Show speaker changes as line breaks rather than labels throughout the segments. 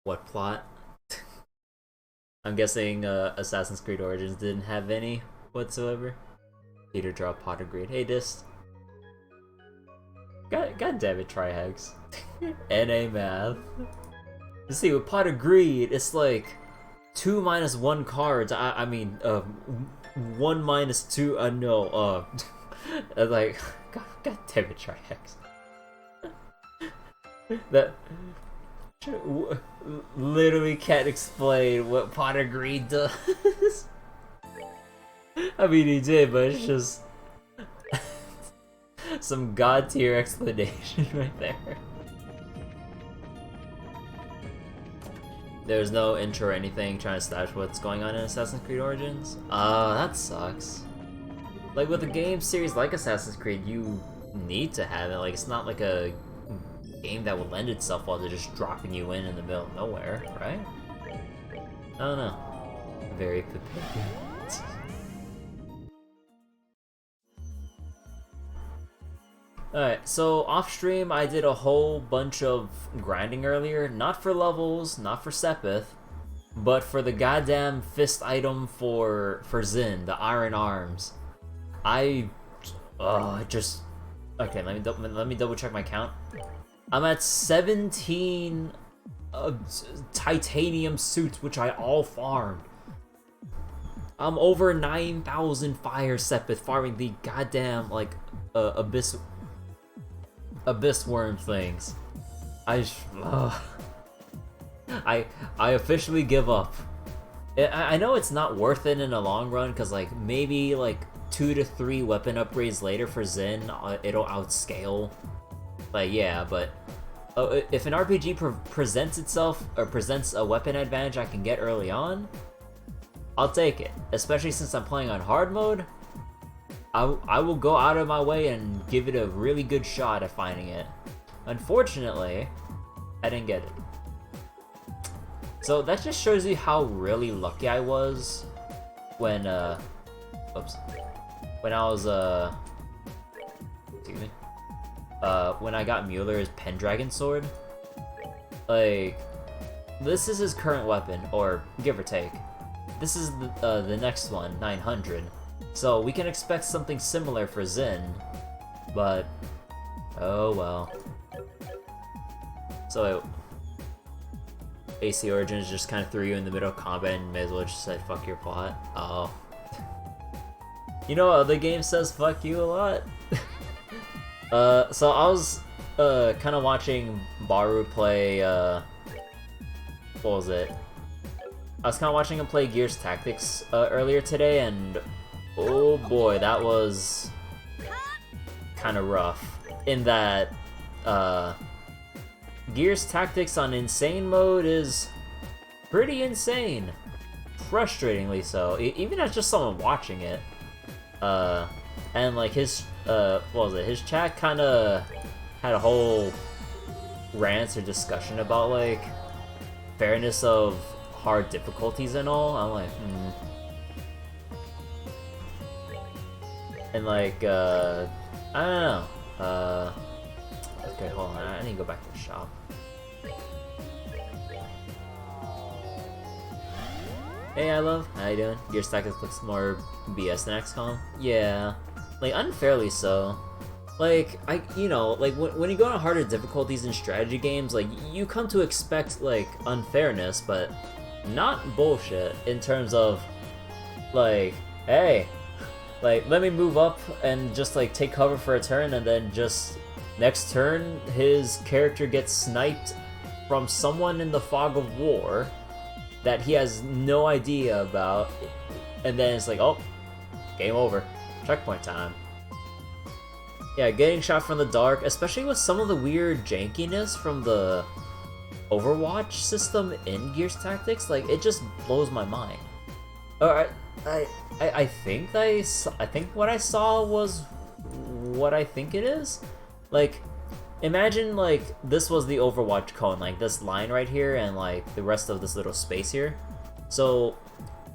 What plot? I'm guessing Assassin's Creed Origins didn't have any whatsoever. Peter drop pot of greed. Hey, Dist. God damn it, Trihex. NA math. You see, with pot of greed, it's like 2 minus 1 cards. I mean, 1 minus 2. No. Like, God damn it, Trihex. That literally can't explain what pot of greed does. I mean, he did, but it's just some god tier explanation right there. There's no intro or anything trying to establish what's going on in Assassin's Creed Origins. That sucks. Like with a game series like Assassin's Creed, you need to have it. Like it's not like a game that would lend itself well to just dropping you in the middle of nowhere, right? I don't know. Very particular. Alright, so off stream I did a whole bunch of grinding earlier, not for levels, not for Sepith, but for the goddamn fist item for Zin, the Iron Arms. Okay, let me double check my count. I'm at 17 titanium suits, which I all farmed. I'm over 9,000 fire Sepith farming the goddamn like abyss worm things. I officially give up. I know it's not worth it in the long run, because like maybe like 2 to 3 weapon upgrades later for Zin, it'll outscale. Like yeah, but if an RPG presents itself or presents a weapon advantage I can get early on, I'll take it. Especially since I'm playing on hard mode. I will go out of my way and give it a really good shot at finding it. Unfortunately, I didn't get it. So that just shows you how really lucky I was when when I was excuse me. When I got Mueller's Pendragon sword. Like, this is his current weapon, or give or take. This is the next one, 900. So we can expect something similar for Zin, but oh well. So AC Origins just kind of threw you in the middle of combat and may as well just said fuck your plot. Oh. You know other game says fuck you a lot? So I was kind of watching Baru play what was it? I was kind of watching him play Gears Tactics earlier today, and oh boy, that was kind of rough. In that, Gears Tactics on Insane mode is pretty insane. Frustratingly so, even as just someone watching it. And like his, what was it, his chat kind of had a whole rant or discussion about like fairness of hard difficulties and all. I'm like, And like, I don't know. Okay, hold on. I need to go back to the shop. Hey, I love. How you doing? Gears Tactics looks more BS than XCOM. Yeah, like unfairly so. Like like when you go on harder difficulties in strategy games, like you come to expect like unfairness, but not bullshit in terms of like, hey. Like, let me move up and just, like, take cover for a turn, and then just next turn, his character gets sniped from someone in the fog of war that he has no idea about, and then it's like, oh, game over. Checkpoint time. Yeah, getting shot from the dark, especially with some of the weird jankiness from the Overwatch system in Gears Tactics, like, it just blows my mind. Alright. I think what I saw was what I think it is. Like, imagine like this was the Overwatch cone, like this line right here and like the rest of this little space here. So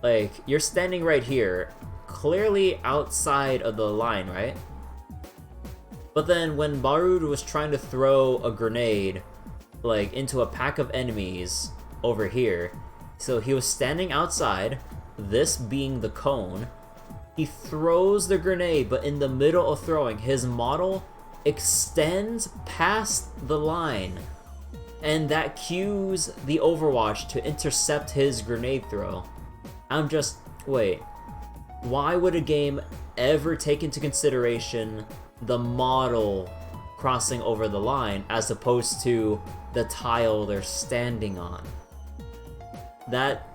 like you're standing right here, clearly outside of the line, right? But then when Barud was trying to throw a grenade like into a pack of enemies over here. So he was standing outside, this being the cone. He throws the grenade, but in the middle of throwing, his model extends past the line. And that cues the Overwatch to intercept his grenade throw. I'm just, wait. Why would a game ever take into consideration the model crossing over the line as opposed to the tile they're standing on? That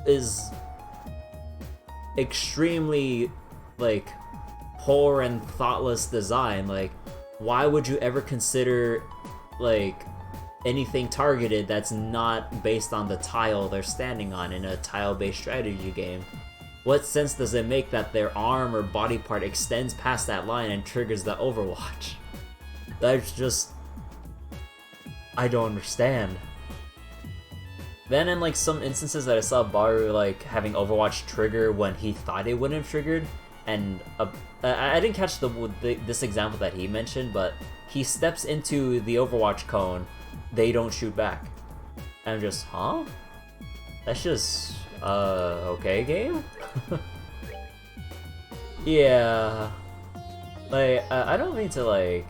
is extremely, like, poor and thoughtless design. Like, why would you ever consider, like, anything targeted that's not based on the tile they're standing on in a tile-based strategy game? What sense does it make that their arm or body part extends past that line and triggers the Overwatch? That's just... I don't understand. Then in like some instances that I saw Baru like having Overwatch trigger when he thought it wouldn't have triggered, and I didn't catch this example that he mentioned, but he steps into the Overwatch cone, they don't shoot back. And I'm just, huh? That's just, okay, game? Yeah. Like, I don't mean to, like,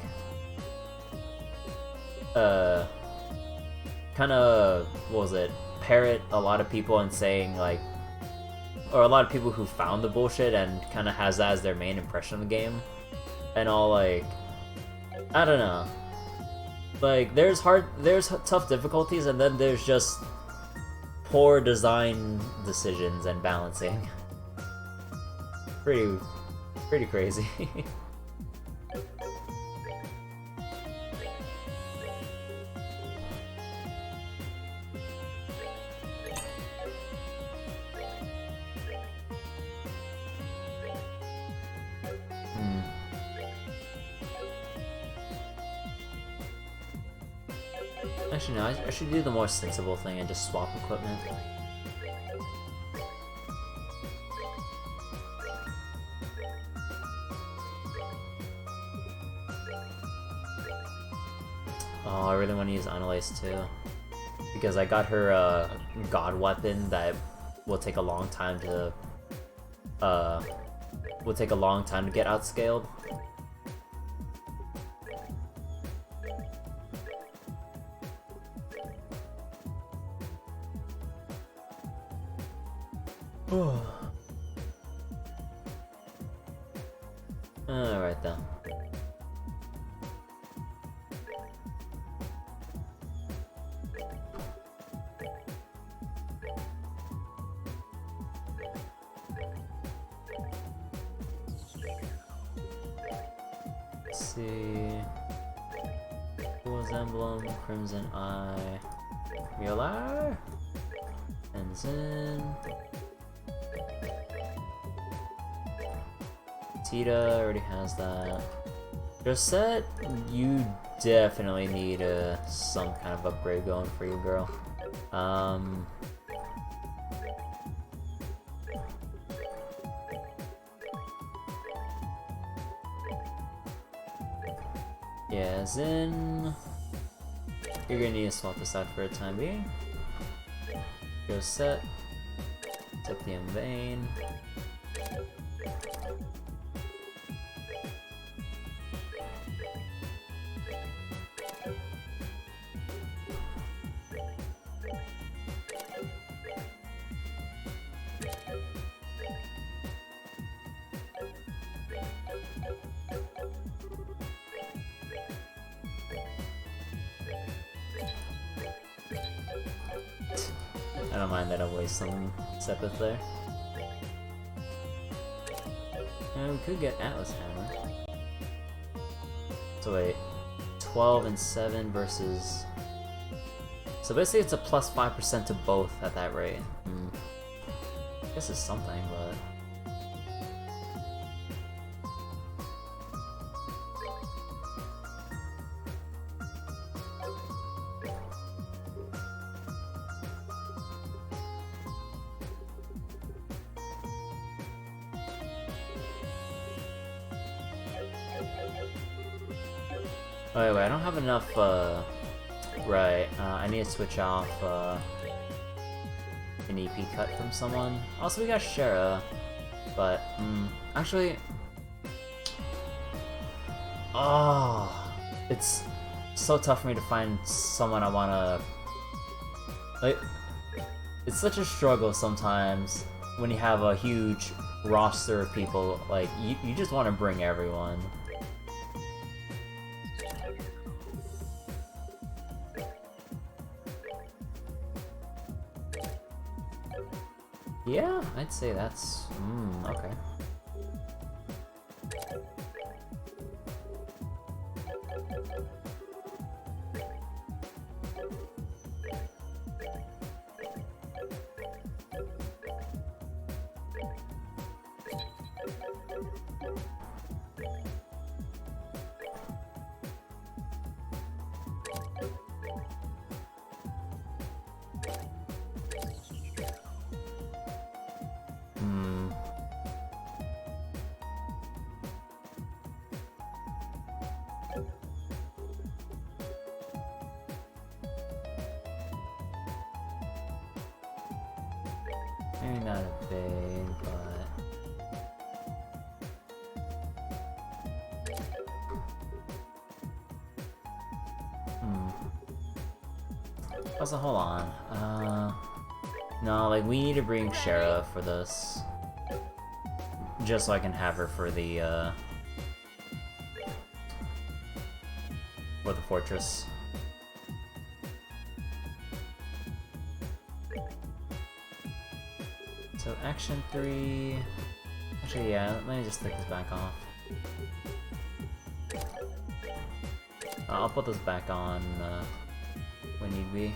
kind of, what was it, parrot a lot of people and saying, like, or a lot of people who found the bullshit and kind of has that as their main impression of the game. And all, like, I don't know. Like, there's tough difficulties, and then there's just poor design decisions and balancing. Pretty crazy. Actually, no, I should do the more sensible thing and just swap equipment. Oh, I really want to use Annalise too. Because I got her god weapon that will take a long time to get outscaled. Alright then. Let's see. Fool's Emblem, Crimson Eye, Mueller, and Zen. Tita already has that. Josette, you definitely need some kind of upgrade going for you, girl. Yeah, Zen, you're gonna need to swap this out for a time being. Josette, Septium Vein. I don't mind that I'll waste some Sepith there. And we could get Atlas Hammer. So wait, 12 and 7 versus... So basically it's a plus 5% to both at that rate. I guess it's something, but... Wait, I don't have enough, Right, I need to switch off an EP cut from someone. Also, we got Schera, but, actually... Oh, it's so tough for me to find someone I wanna... Like, it's such a struggle sometimes when you have a huge roster of people, like, you just want to bring everyone. Yeah, I'd say that's... okay. Maybe not a big, but... Also, hold on. No, like, we need to bring Schera for this. Just so I can have her for the fortress. So, action 3... Actually, yeah, let me just take this back off. I'll put this back on, when need be.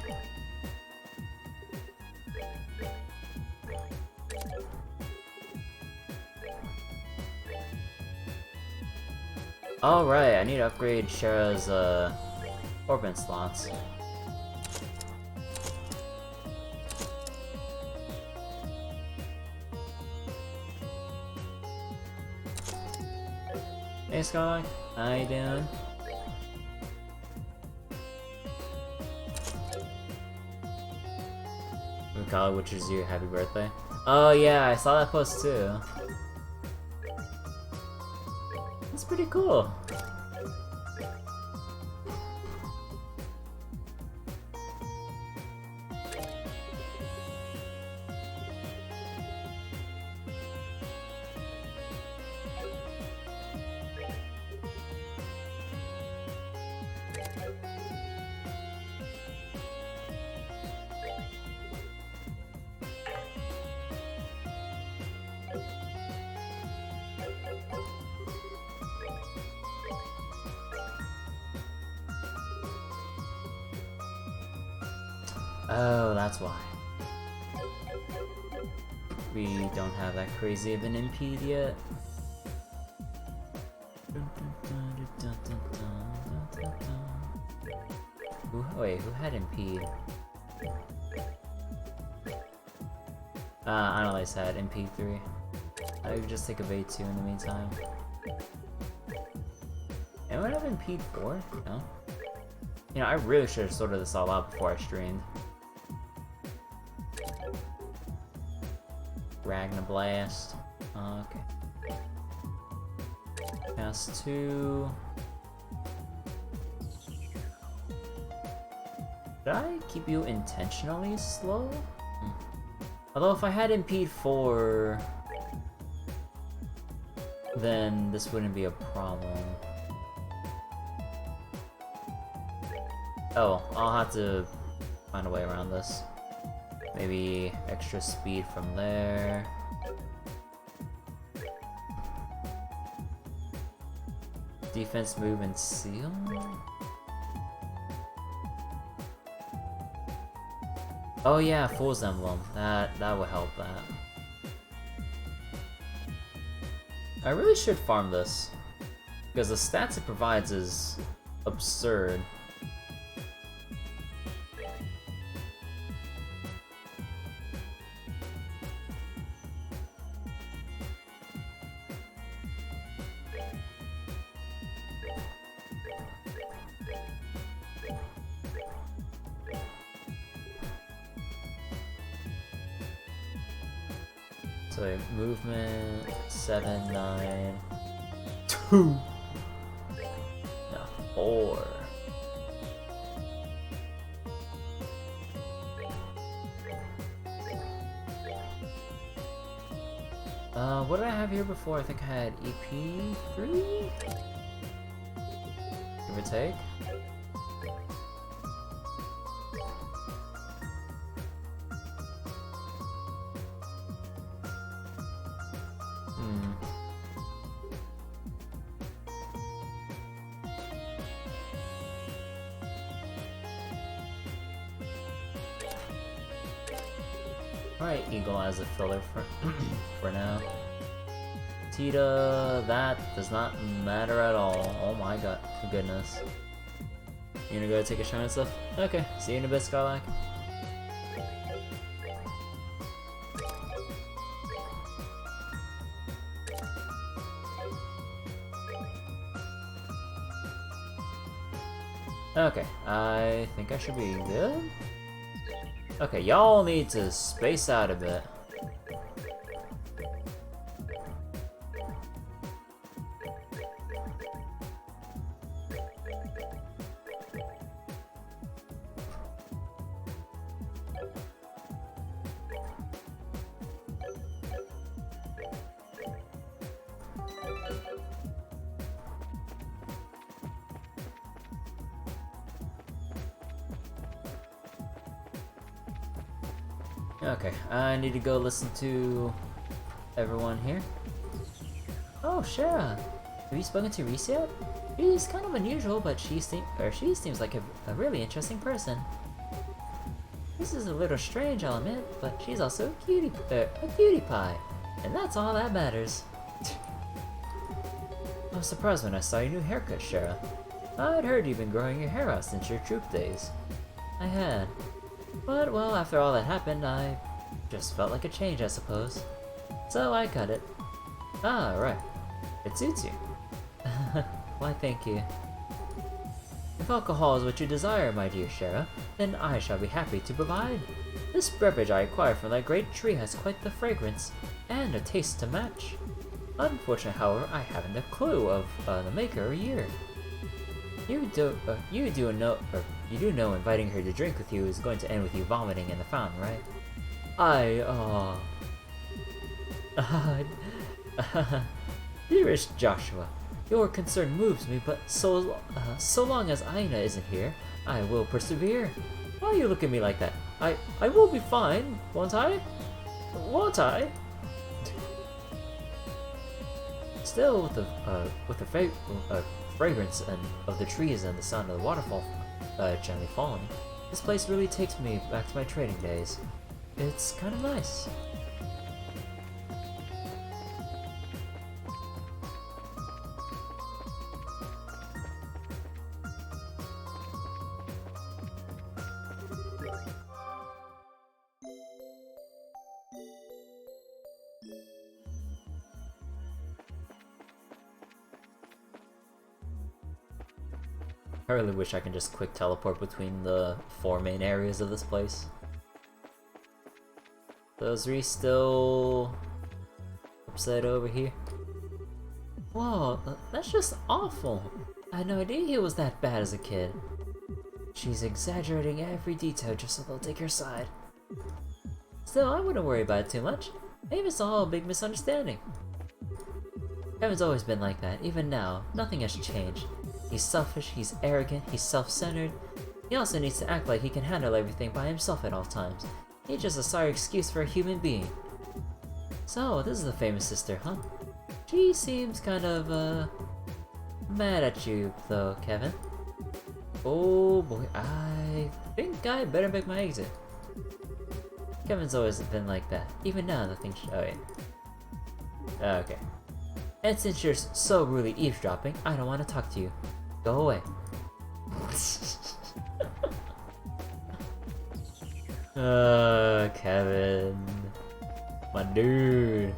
Oh right, I need to upgrade Schera's orbit slots. Hey Sky, how you doing? Mikala, which is your happy birthday? Oh yeah, I saw that post too. That's pretty cool. Oh, that's why. We don't have that crazy of an impede yet. Wait, who had impede? Analyze had impede 3. I could just take a bait 2 in the meantime. Anyone have impede 4? No? You know, I really should have sorted this all out before I streamed. Blast. Okay. Pass 2. Did I keep you intentionally slow? Although if I had impede 4, then this wouldn't be a problem. Oh, I'll have to find a way around this. Maybe extra speed from there. Defense, move, and seal? Oh yeah, Fool's Emblem. That will help that. I really should farm this, because the stats it provides is absurd. So wait, movement 7, 9, 2. No, 4. What did I have here before? I think I had EP 3? Give or take. Alright, Eagle as a filler for now. Tita, that does not matter at all. Oh my god, goodness. You gonna go take a shine and stuff? Okay, see you in a bit, Skylac. Okay, I think I should be good. Okay, y'all need to space out a bit. Okay, I need to go listen to everyone here. Oh, Schera! Have you spoken to Reese yet? She's kind of unusual, but she seems like a really interesting person. This is a little strange, I'll admit, but she's also a cutie pie, and that's all that matters. I was surprised when I saw your new haircut, Schera. I'd heard you've been growing your hair out since your troop days. I had. But, well, after all that happened, I just felt like a change, I suppose. So I cut it. Ah, right. It suits you. Why, thank you. If alcohol is what you desire, my dear Schera, then I shall be happy to provide. This beverage I acquired from that great tree has quite the fragrance, and a taste to match. Unfortunately, however, I haven't a clue of the maker or year. You do know inviting her to drink with you is going to end with you vomiting in the fountain, right? Dearest Joshua, your concern moves me, but so long as Aina isn't here, I will persevere. Why you look at me like that? I will be fine, won't I? Won't I? Still, with the fragrance of the trees and the sound of the waterfall gently falling, this place really takes me back to my training days. It's kind of nice. I really wish I can just quick teleport between the 4 main areas of this place. So is Reese still upset over here? Whoa, that's just awful. I had no idea he was that bad as a kid. She's exaggerating every detail just so they'll take her side. Still, I wouldn't worry about it too much. Maybe it's all a big misunderstanding. Kevin's always been like that, even now. Nothing has changed. He's selfish, he's arrogant, he's self-centered. He also needs to act like he can handle everything by himself at all times. He's just a sorry excuse for a human being. So, this is the famous sister, huh? She seems kind of, mad at you, though, Kevin. Oh boy, I think I better make my exit. Kevin's always been like that. Even now, the thing oh wait. Okay. And since you're so really eavesdropping, I don't want to talk to you. Go away. Kevin. My dude.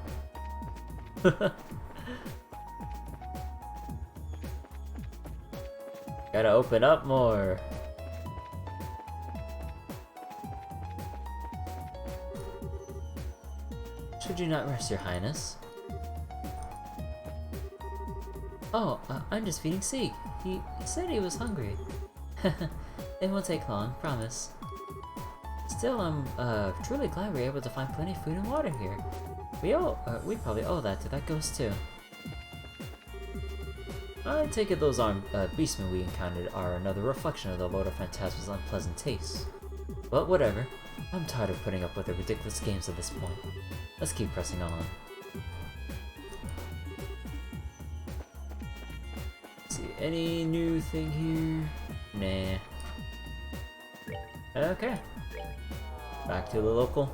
Gotta open up more. Should you not rest, your highness? Oh, I'm just feeding Seek. He said he was hungry. It won't take long, promise. Still, I'm truly glad we were able to find plenty of food and water here. We probably owe that to that ghost too. I take it those armed beastmen we encountered are another reflection of the Lord of Phantasma's unpleasant tastes. But whatever. I'm tired of putting up with the ridiculous games at this point. Let's keep pressing on. Let's see, any new thing here? Nah. Okay. Back to the local.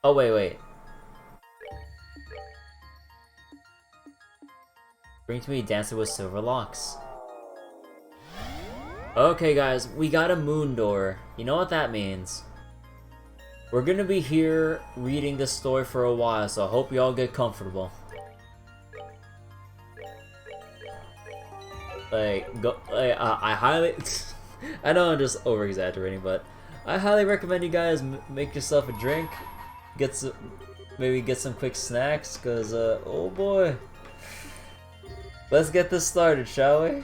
Oh, wait. Bring to me Dancer with Silver Locks. Okay, guys, we got a moon door. You know what that means. We're gonna be here reading this story for a while, so I hope y'all get comfortable. I highly... I know I'm just over-exaggerating, but I highly recommend you guys make yourself a drink. Maybe get some quick snacks, cause oh boy. Let's get this started, shall we?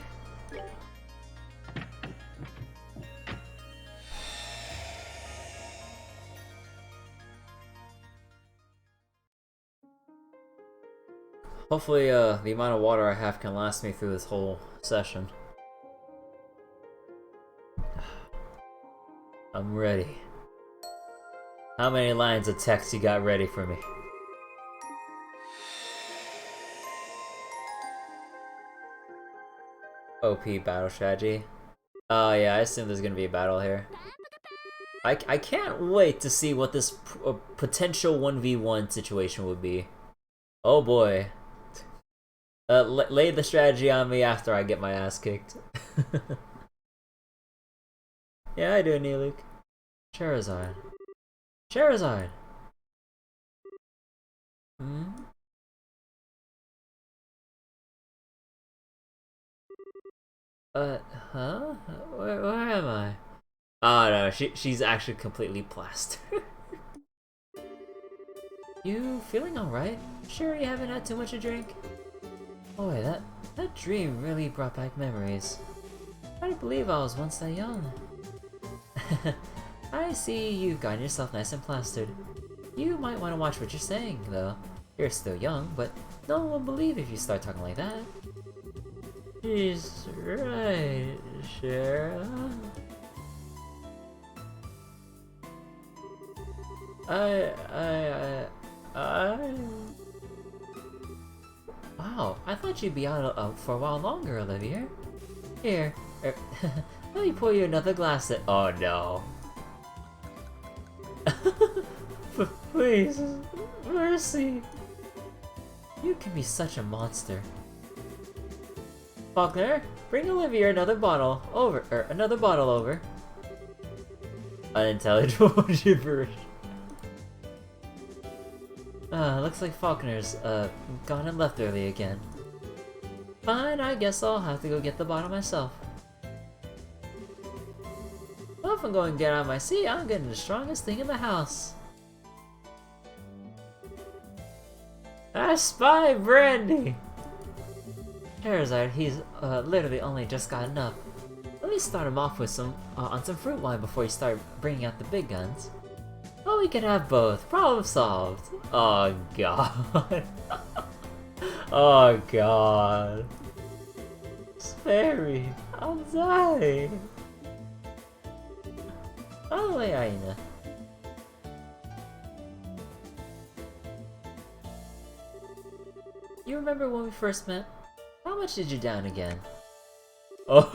Hopefully, the amount of water I have can last me through this whole session. I'm ready. How many lines of text you got ready for me? OP battle strategy. Oh yeah, I assume there's gonna be a battle here. I can't wait to see what this potential 1v1 situation would be. Oh boy. Lay the strategy on me after I get my ass kicked. Yeah, I do, Neeluk. Charizard. Hmm? Huh? Where am I? Oh no, she's actually completely plastered. You feeling alright? Sure you haven't had too much to drink? Boy, that dream really brought back memories. I don't believe I was once that young. I see you've gotten yourself nice and plastered. You might want to watch what you're saying, though. You're still young, but no one will believe if you start talking like that. She's right, Schera. Wow, I thought you'd be out for a while longer, Olivia. Here, let me pour you another glass of— oh no. Please, mercy. You can be such a monster. Faulkner, bring Olivia another bottle over. Unintelligible gibberish. Looks like Faulkner's gone and left early again. Fine, I guess I'll have to go get the bottle myself. Well, if I'm going to get out of my seat, I'm getting the strongest thing in the house. I spy Brandy! Charizard, he's literally only just gotten up. Let me start him off with some on some fruit wine before you start bringing out the big guns. Oh, we can have both. Problem solved. Oh god. Oh god. Spare me. I'll die. By the way, Aina. You remember when we first met? How much did you down again? Oh.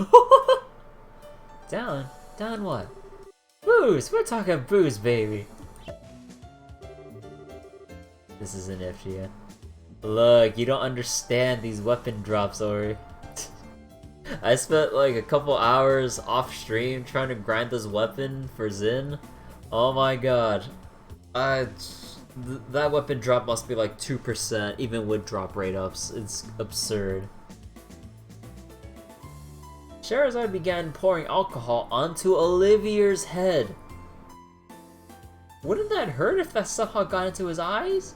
Down? Down what? Booze! We're talking booze, baby! This is an FGN. Look, you don't understand these weapon drops, Ori. I spent like a couple hours off stream trying to grind this weapon for Zin. Oh my god. That weapon drop must be like 2%, even with drop rate ups. It's absurd. Scherazard began pouring alcohol onto Olivier's head. Wouldn't that hurt if that somehow got into his eyes?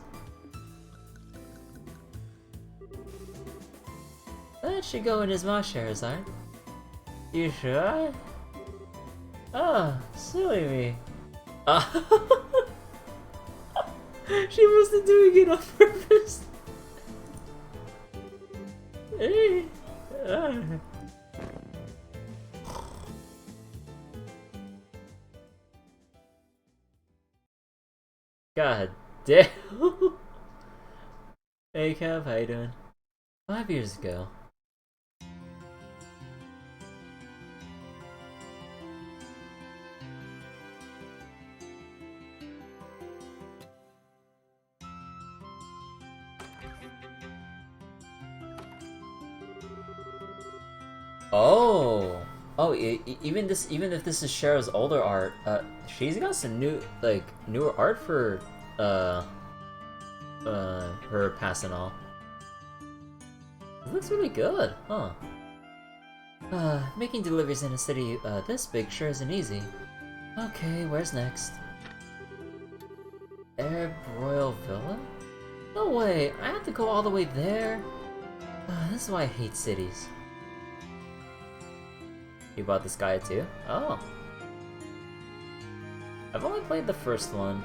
That should go in his mouth, Scherazard. You sure? Oh, silly me. She wasn't doing it on purpose. Hey. God damn. Hey Kev, how you doing? 5 years ago. Oh, even if this is Schera's older art, she's got some newer art for her past and all. It looks really good, huh? Making deliveries in a city this big sure isn't easy. Okay, where's next? Air Royal Villa? No way, I have to go all the way there? This is why I hate cities. You bought this guy too? Oh. I've only played the first one.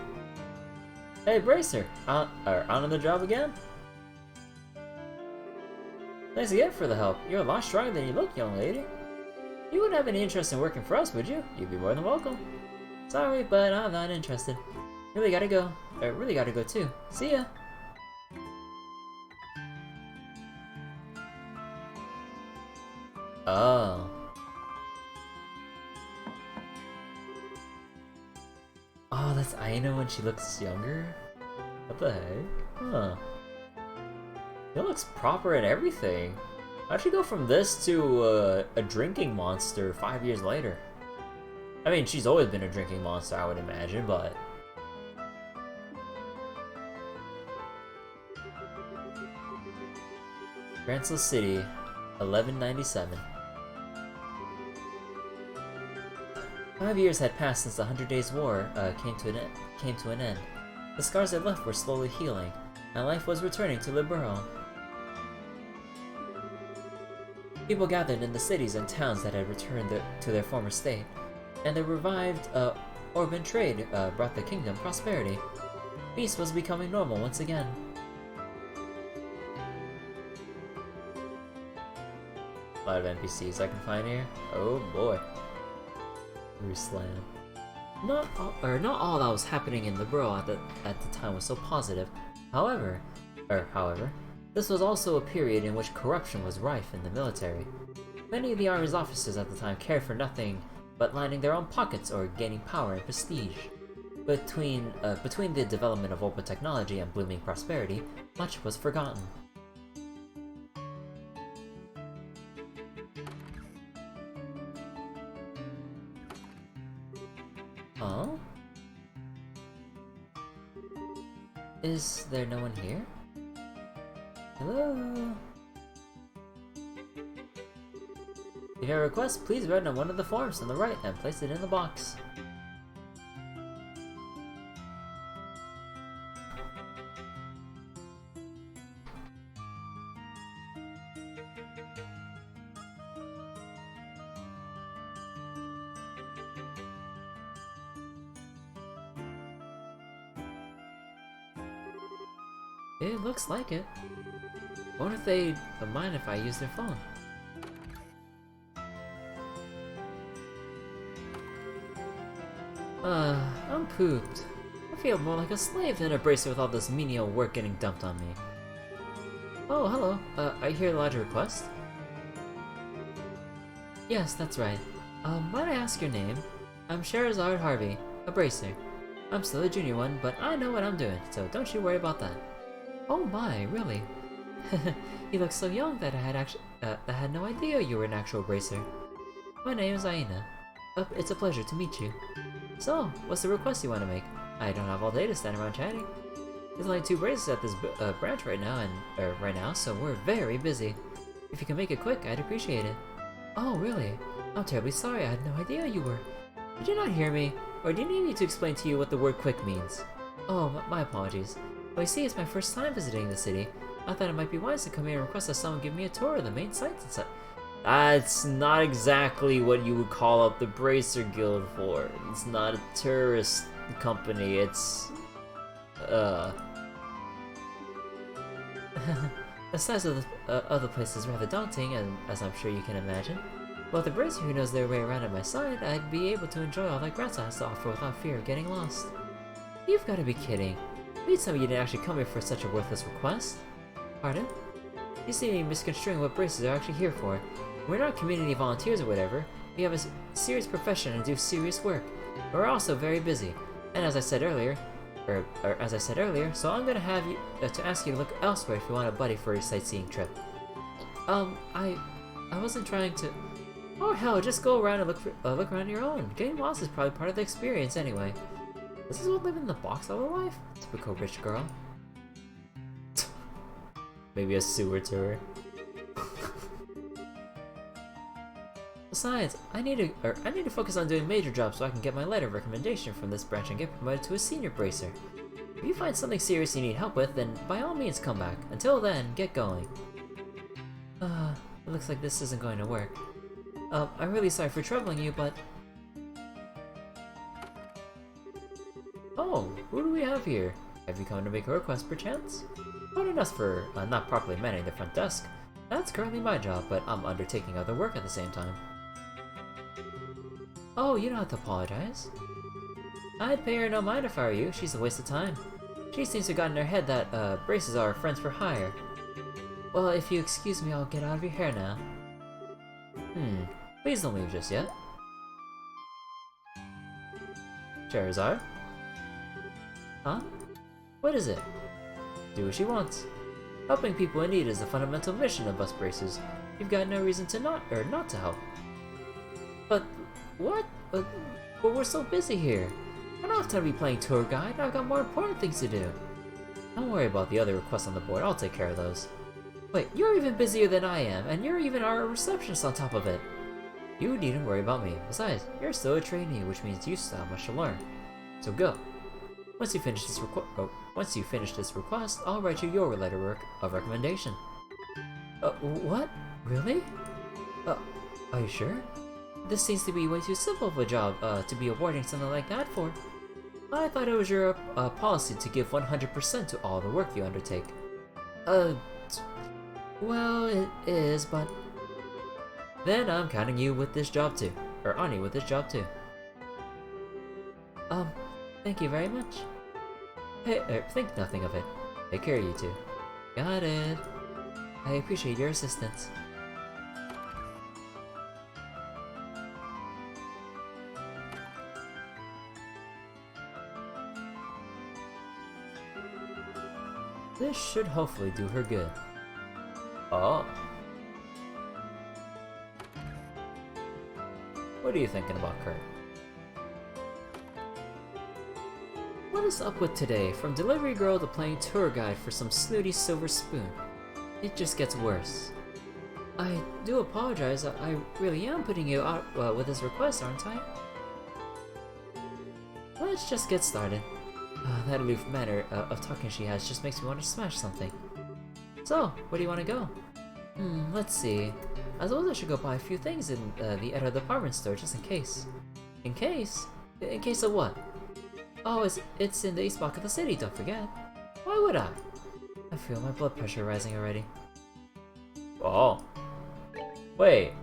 Hey, Bracer! On the job again? Thanks again for the help. You're a lot stronger than you look, young lady. You wouldn't have any interest in working for us, would you? You'd be more than welcome. Sorry, but I'm not interested. Really gotta go. Really gotta go too. See ya! Oh. Oh, that's Aina when she looks younger? What the heck? Huh. It looks proper and everything. How'd she go from this to a drinking monster 5 years later? I mean, she's always been a drinking monster, I would imagine, but... Gransel City, 1197. 5 years had passed since the 100 Days War came to an end. The scars it left were slowly healing, and life was returning to Liberl. People gathered in the cities and towns that had returned to their former state, and the revived urban trade brought the kingdom prosperity. Peace was becoming normal once again. A lot of NPCs I can find here. Oh boy. Ruslan. Not all that was happening in Liberl at the time was so positive. However, this was also a period in which corruption was rife in the military. Many of the army's officers at the time cared for nothing but lining their own pockets or gaining power and prestige. Between the development of open technology and blooming prosperity, much was forgotten. Huh? Is there no one here? Hello? If you have a request, please write on one of the forms on the right and place it in the box. It looks like it. Wonder if they'd mind if I use their phone. I'm pooped. I feel more like a slave than a bracer with all this menial work getting dumped on me. Oh, hello. I hear a larger request? Yes, that's right. Might I ask your name? I'm Scherazard Harvey, a bracer. I'm still a junior one, but I know what I'm doing, so don't you worry about that. Oh my, really? You look so young that I had no idea you were an actual bracer. My name is Aina. It's a pleasure to meet you. So, what's the request you want to make? I don't have all day to stand around chatting. There's only 2 bracers at this branch right now, so we're very busy. If you can make it quick, I'd appreciate it. Oh, really? I'm terribly sorry, I had no idea you were. Did you not hear me? Or do you need me to explain to you what the word quick means? Oh, my apologies. Well, you see, it's my first time visiting the city. I thought it might be wise to come here and request that someone give me a tour of the main sites and such. That's not exactly what you would call up the Bracer Guild for. It's not a tourist company, it's... The size of the place is rather daunting, and as I'm sure you can imagine. But with a Bracer who knows their way around at my side, I'd be able to enjoy all that Grass has to offer without fear of getting lost. You've got to be kidding. Please tell me you didn't actually come here for such a worthless request. Pardon? You seem to be misconstruing what braces are actually here for. We're not community volunteers or whatever. We have a serious profession and do serious work. We're also very busy. And as I said earlier, so I'm gonna have you to ask you to look elsewhere if you want a buddy for your sightseeing trip. I wasn't trying to. Oh hell, just go around and look around your own. Getting lost is probably part of the experience anyway. This is what living in the box all her life? Typical rich girl. Maybe a sewer tour. Besides, I need to focus on doing major jobs so I can get my letter of recommendation from this branch and get promoted to a senior bracer. If you find something serious you need help with, then by all means come back. Until then, get going. It looks like this isn't going to work. I'm really sorry for troubling you, but... Oh, who do we have here? Have you come to make a request, perchance? Pardon us for not properly manning the front desk. That's currently my job, but I'm undertaking other work at the same time. Oh, you don't have to apologize. I'd pay her no mind if I were you. She's a waste of time. She seems to have gotten in her head that braces are friends for hire. Well, if you excuse me, I'll get out of your hair now. Please don't leave just yet. Charizard? Huh? What is it? Do as she wants. Helping people in need is the fundamental mission of us bracers. You've got no reason to not to help. But what? But we're so busy here. I don't have time to be playing tour guide. I've got more important things to do. Don't worry about the other requests on the board. I'll take care of those. Wait, you're even busier than I am, and you're even our receptionist on top of it. You needn't worry about me. Besides, you're still a trainee, which means you still have much to learn. So go. Once you finish this request, I'll write you your letter of recommendation. What? Really? Are you sure? This seems to be way too simple of a job, to be awarding something like that for. I thought it was your, policy to give 100% to all the work you undertake. Well, it is, but... Then I'm counting you with this job too. Or on you with this job too. Thank you very much. Hey, think nothing of it. Take care of you two. Got it. I appreciate your assistance. This should hopefully do her good. Oh. What are you thinking about, Kurt? What is up with today? From delivery girl to playing tour guide for some snooty silver spoon. It just gets worse. I do apologize, I really am putting you out with this request, aren't I? Let's just get started. That aloof manner of talking she has just makes me want to smash something. So, where do you want to go? Let's see. I suppose I should go buy a few things in the other department store just in case. In case? In case of what? Oh, it's in the east block of the city, don't forget. Why would I? I feel my blood pressure rising already. Oh. Wait.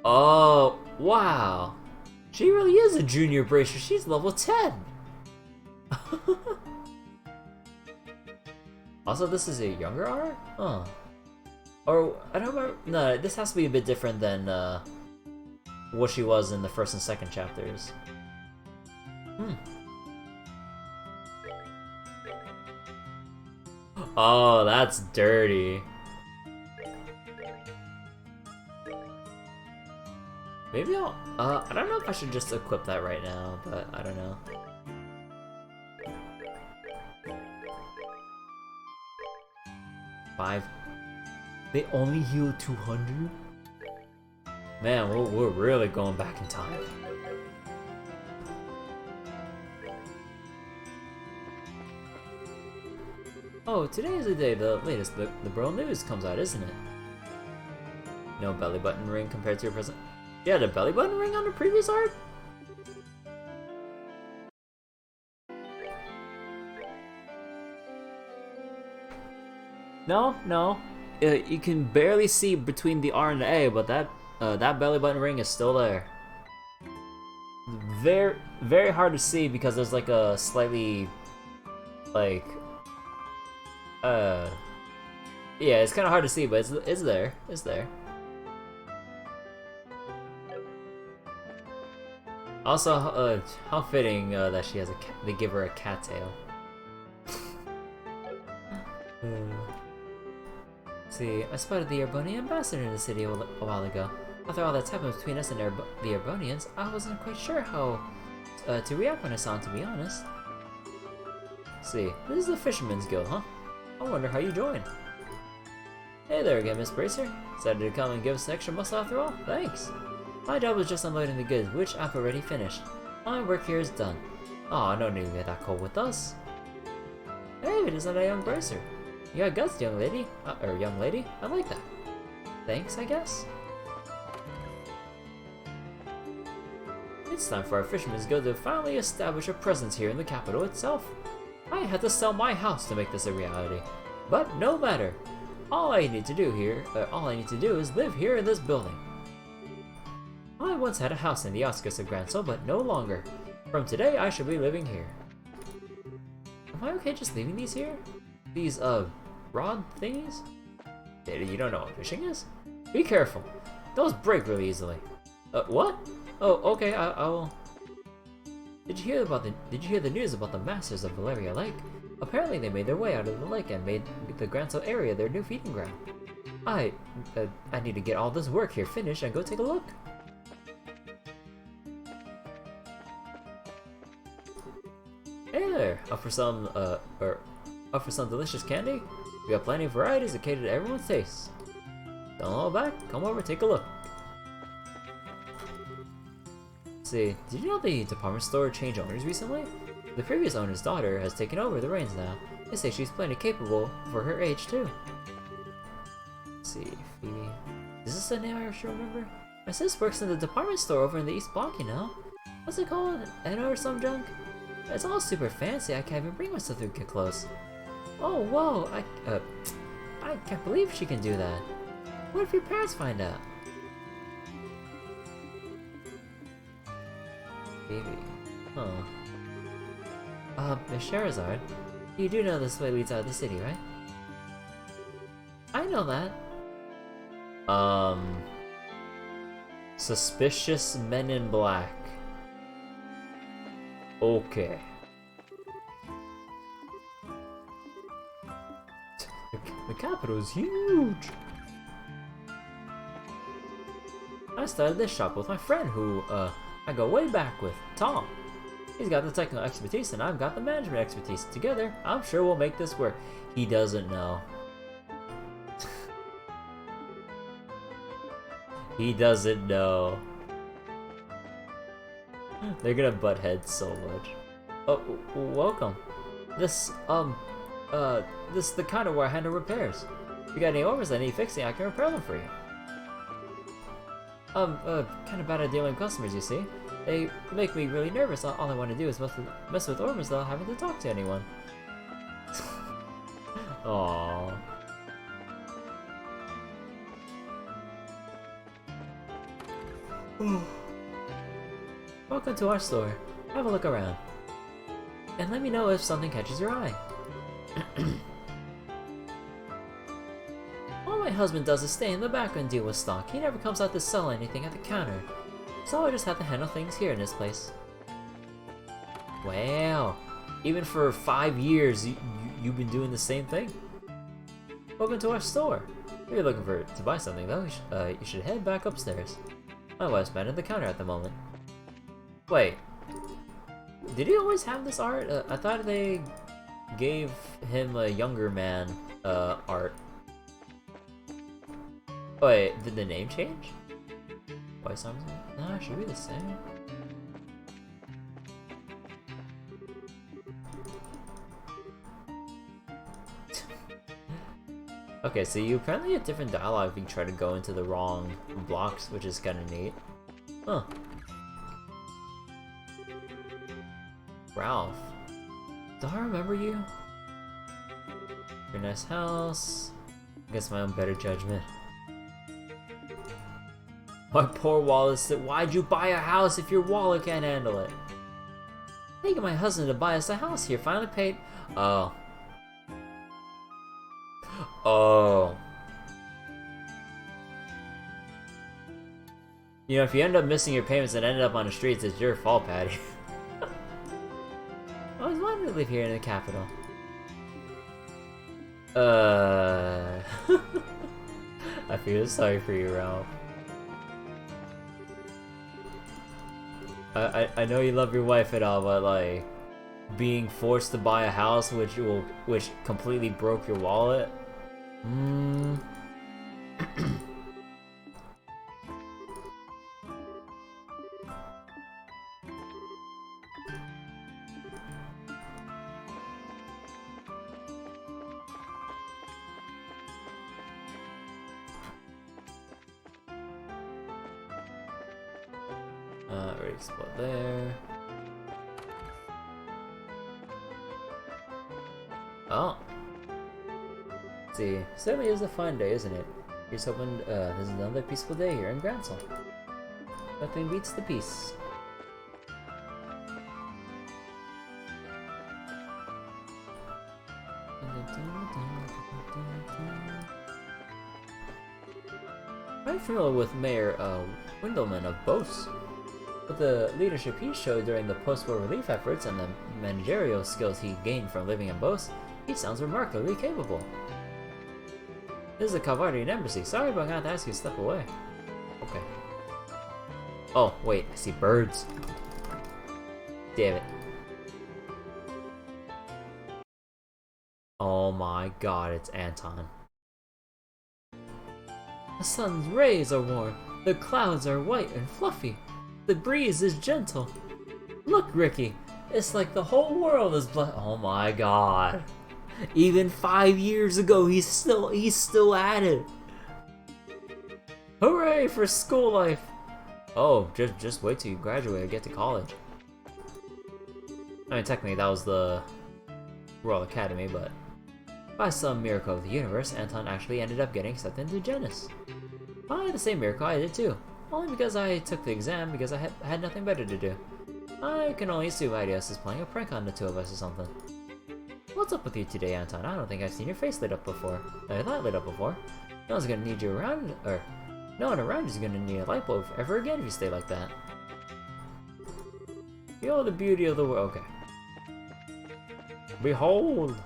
Oh, wow. She really is a junior bracer. She's level 10. Also, this is a younger art? Huh. Or, I don't remember. No, this has to be a bit different than what she was in the first and second chapters. Oh, that's dirty. Maybe I'll, I don't know if I should just equip that right now, but I don't know. Five. They only heal 200? Man, we're really going back in time. Oh, today is the day the latest liberal news comes out, isn't it? No belly button ring compared to your present. You had a belly button ring on the previous art? No. You can barely see between the R and the A, but that belly button ring is still there. Very hard to see because there's like a slightly, like, yeah, it's kind of hard to see, but it's there. It's there. Also, how fitting that she has they give her a cat tail. See, I spotted the Erbonian ambassador in the city a while ago. After all that's happened between us and the Erbonians, I wasn't quite sure how to react when I saw him, to be honest. See, this is the Fisherman's Guild, huh? I wonder how you joined. Hey there again, Miss Bracer. Decided to come and give us extra muscle after all? Thanks. My job was just unloading the goods, which I've already finished. My work here is done. Aw, no need to get that cold with us. Hey, it isn't a young Bracer. You got guts, young lady. Young lady? I like that. Thanks, I guess. It's time for our Fisherman's Guild to finally establish a presence here in the capital itself. I had to sell my house to make this a reality. But no matter. All I need to do is live here in this building. I once had a house in the outskirts of Grand Seoul, but no longer. From today, I should be living here. Am I okay just leaving these here? These, rod thingies? You don't know what fishing is? Be careful. Those break really easily. What? Oh, okay, I will. Did you hear the news about the masters of Valeria Lake? Apparently they made their way out of the lake and made the Grand Seoul area their new feeding ground. I need to get all this work here finished and go take a look. Hey there, up for some delicious candy? We got plenty of varieties that cater to everyone's tastes. Don't hold back, come over, take a look. See, did you know the department store changed owners recently? The previous owner's daughter has taken over the reins now. They say she's plenty capable for her age too. Let's see, Phoebe. Is this the name I should remember? My sis works in the department store over in the East Block, you know? What's it called? Enno or some junk? It's all super fancy, I can't even bring myself to get close. Oh, whoa, I can't believe she can do that. What if your parents find out? Baby. Huh. Miss Scherazard, you do know this way leads out of the city, right? I know that. Suspicious men in black. Okay. The capital is huge! I started this shop with my friend who, I go way back with, Tom. He's got the technical expertise and I've got the management expertise. Together, I'm sure we'll make this work. He doesn't know. He doesn't know. They're gonna butt heads so much. Oh, welcome. This is the kind of where I handle repairs. If you got any orders that need fixing, I can repair them for you. Kind of bad at dealing with customers, you see. They make me really nervous. All I want to do is mess with orders without having to talk to anyone. Aww. Welcome to our store. Have a look around. And let me know if something catches your eye. All my husband does is stay in the back and deal with stock. He never comes out to sell anything at the counter. So I just have to handle things here in this place. Wow. Even for 5 years, you've been doing the same thing? Welcome to our store. If you're looking to buy something though, you should head back upstairs. My wife's manning the counter at the moment. Wait. Did he always have this art? I thought they gave him a younger man art. Wait, did the name change? Twice arms? Nah, should be the same. Okay, so you apparently get different dialogue if you try to go into the wrong blocks, which is kind of neat. Huh. Ralph. Do I remember you? Your nice house. Against my own better judgment. My poor wallet. Why'd you buy a house if your wallet can't handle it? Taking my husband to buy us a house here. Finally paid. Oh. Oh. You know, if you end up missing your payments and ended up on the streets, it's your fault, Patty. I always wanted to live here in the capital. I feel sorry for you, Ralph. I know you love your wife and all, but like being forced to buy a house which completely broke your wallet. Already explode there. Oh. Let's see, certainly is a fine day, isn't it? Here's hoping this is another peaceful day here in Gransel. Nothing beats the peace. I'm familiar with Mayor Windelman of Bose. With the leadership he showed during the post-war relief efforts and the managerial skills he gained from living in Bose, he sounds remarkably capable. This is the Calvardian Embassy. Sorry, but I'm gonna have to ask you to step away. Okay. Oh, wait, I see birds. Damn it. Oh my god, it's Anton. The sun's rays are warm. The clouds are white and fluffy. The breeze is gentle. Look, Ricky. It's like the whole world is oh my god. Even 5 years ago, he's still at it. Hooray for school life! Oh, just wait till you graduate and get to college. I mean, technically that was the Royal Academy, but by some miracle of the universe, Anton actually ended up getting accepted into Genis. By the same miracle I did too. Only because I took the exam because I had nothing better to do. I can only assume IDS is playing a prank on the two of us or something. What's up with you today, Anton? I don't think I've seen your face lit up before. That lit up before. No one's gonna need you around, or no one around is gonna need a light bulb ever again if you stay like that. Feel the beauty of the world. Okay. Behold!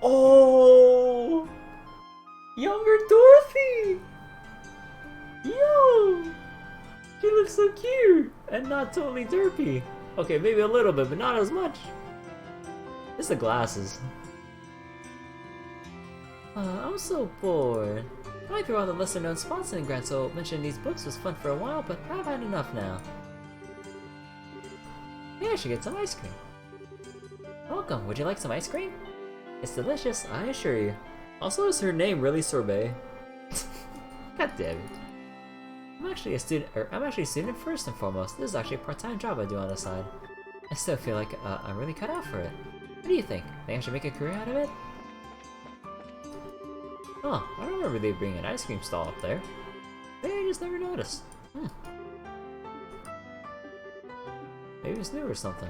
Oh! Younger Dorothy! Yo! She looks so cute! And not totally derpy. Okay, maybe a little bit, but not as much. It's the glasses. I'm so bored. I might be one of the lesser known spots in Grand, so mentioning these books was fun for a while, but I've had enough now. Maybe I should get some ice cream. Welcome, would you like some ice cream? It's delicious, I assure you. Also, is her name really Sorbet? God damn it. I'm actually a student first and foremost. This is actually a part-time job I do on the side. I still feel like I'm really cut out for it. What do you think? Think I should make a career out of it? Oh, I don't remember there being an ice cream stall up there. Maybe I just never noticed. Maybe it's new or something.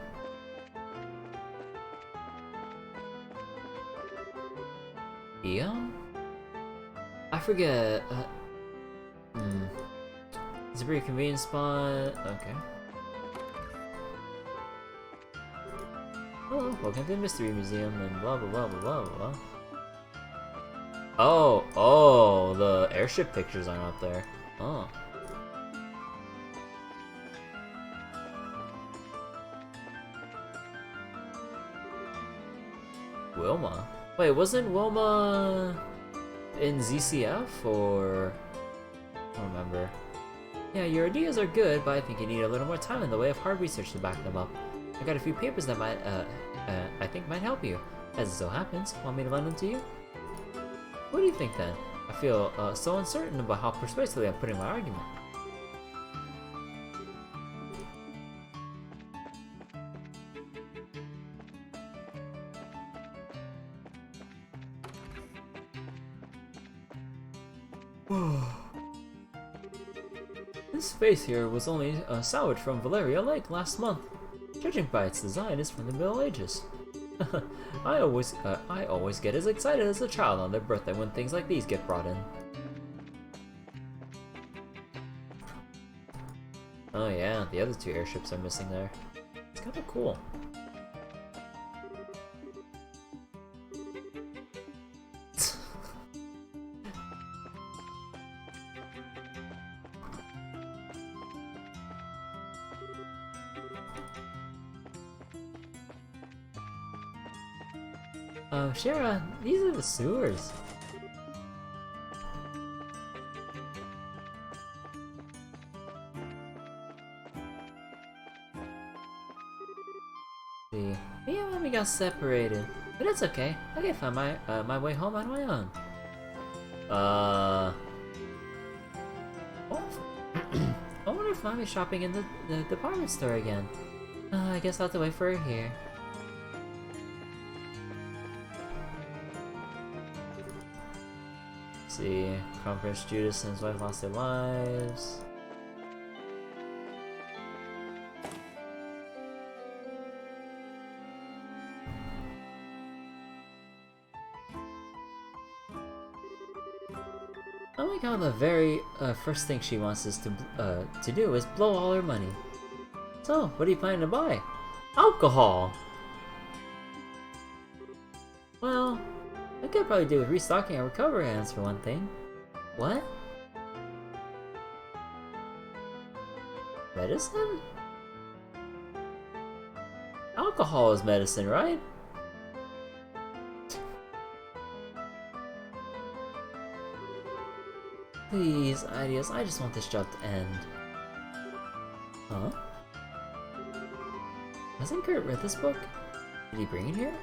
Eon? I forget. It's a pretty convenient spot. Okay. Oh, welcome to the Mystery Museum and blah blah blah blah blah blah. Oh, the airship pictures aren't up there. Oh. Wilma? Wait, wasn't Wilma in ZCF, or... I don't remember. Yeah, your ideas are good, but I think you need a little more time in the way of hard research to back them up. I got a few papers that I think might help you. As it so happens, want me to lend them to you? What do you think then? I feel so uncertain about how persuasively I'm putting my argument. This vase here was only salvaged from Valeria Lake last month. Judging by its design, it's from the Middle Ages. I always get as excited as a child on their birthday when things like these get brought in. Oh yeah, the other two airships are missing there. It's kind of cool. Schera, these are the sewers. See, me and Mommy got separated, but it's okay. I can find my way home on my own. Oh. I wonder if Mommy's shopping in the department store again. I guess I'll have to wait for her here. See, Crown Prince Judas and his wife lost their lives. I like how the very first thing she wants us to do is blow all her money. So, what are you planning to buy? Alcohol! Well, I could probably do with restocking our recovery items for one thing. What? Medicine? Alcohol is medicine, right? Please, Ideas, I just want this job to end. Huh? Hasn't Kurt read this book? Did he bring it here?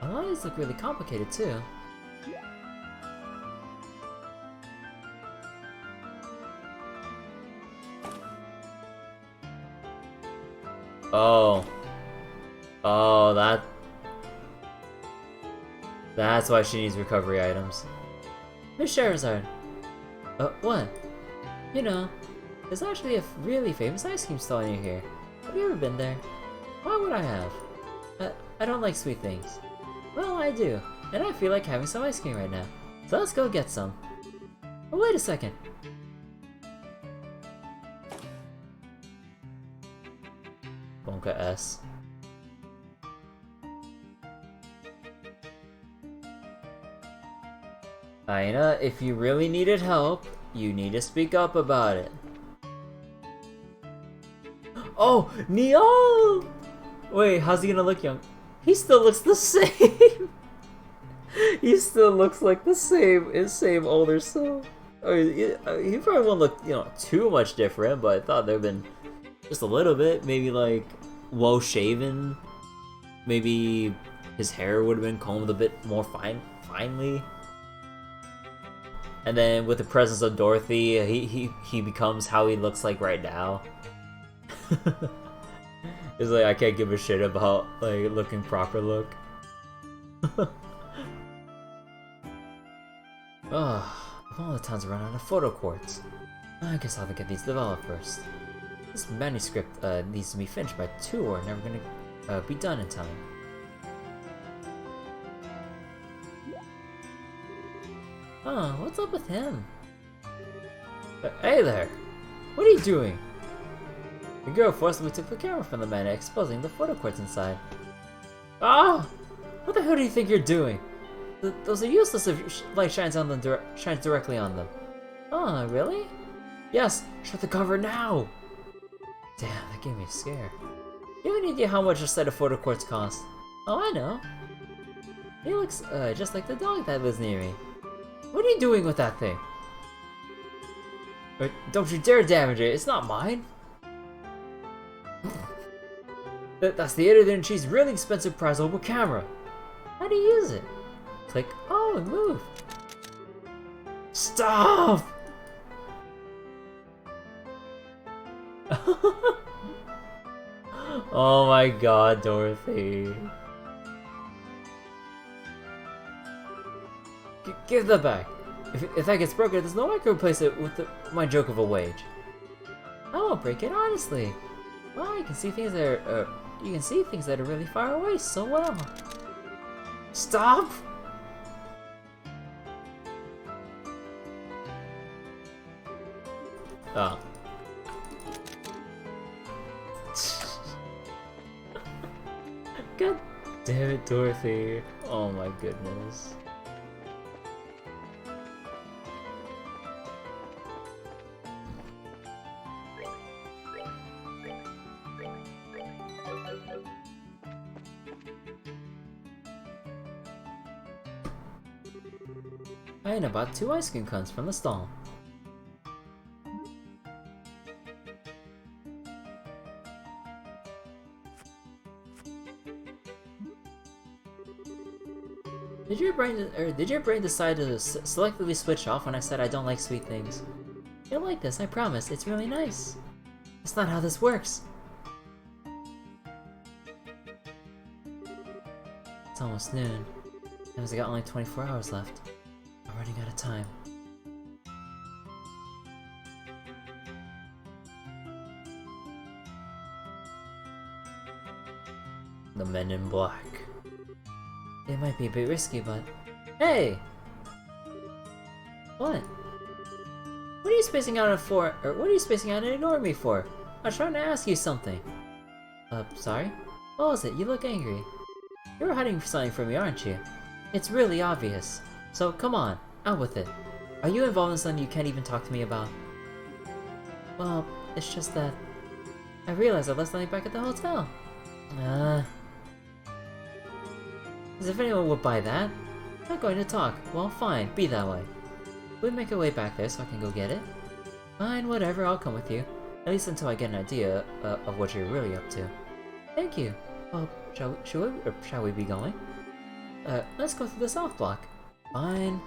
A lot of these look really complicated too. Oh. Oh, that's why she needs recovery items. Miss Sherazard. What? You know, there's actually a really famous ice cream stall near here. Have you ever been there? Why would I have? I don't like sweet things. Well, I do, and I feel like having some ice cream right now. So let's go get some. Oh, wait a second. Bonka S. Aina, if you really needed help, you need to speak up about it. Oh, Neil! Wait, how's he gonna look young? He still looks the same! He still looks like the same older self. I mean, he probably won't look, you know, too much different, but I thought there'd been just a little bit, maybe like well shaven. Maybe his hair would have been combed a bit more finely. And then with the presence of Dorothy, he becomes how he looks like right now. It's like, I can't give a shit about like looking proper look. All the towns run out of photo quartz. I guess I'll have to get these developed first. This manuscript needs to be finished by 2 or never gonna be done in time. Oh, what's up with him? Hey there! What are you doing? The girl forcibly took the camera from the man, exposing the photo quartz inside. Ah! What the hell do you think you're doing? Those are useless if light shines on them shines directly on them. Oh, really? Yes, shut the cover now! Damn, that gave me a scare. You have any idea how much a set of photo quartz costs? Oh, I know. He looks, just like the dog that lives near me. What are you doing with that thing? Don't you dare damage it, it's not mine! That's the editor-in-chief's really expensive prizable camera. How do you use it? Click, oh, and move. Stop! Oh my god, Dorothy. Give that back. If that gets broken, there's no way I can replace it with my joke of a wage. I won't break it, honestly. Well, you can see things that are, really far away so well. Stop! Oh. God damn it, Dorothy. Oh my goodness. I bought 2 ice cream cones from the stall. Did your brain decide to selectively switch off when I said I don't like sweet things? You'll like this, I promise. It's really nice. That's not how this works. It's almost noon. That means I got only 24 hours left. I'm running out of time. The men in black. It might be a bit risky, but... Hey! What? What are you spacing out for? Or what are you spacing out and ignoring me for? I was trying to ask you something. Sorry? What was it? You look angry. You're hiding something from me, aren't you? It's really obvious. So, come on, out with it. Are you involved in something you can't even talk to me about? Well, it's just that... I realized I left something back at the hotel. As if anyone would buy that. Not going to talk. Well, fine, be that way. We'll make our way back there so I can go get it. Fine, whatever, I'll come with you. At least until I get an idea of what you're really up to. Thank you. Well, shall we be going? Let's go through the south block. Fine.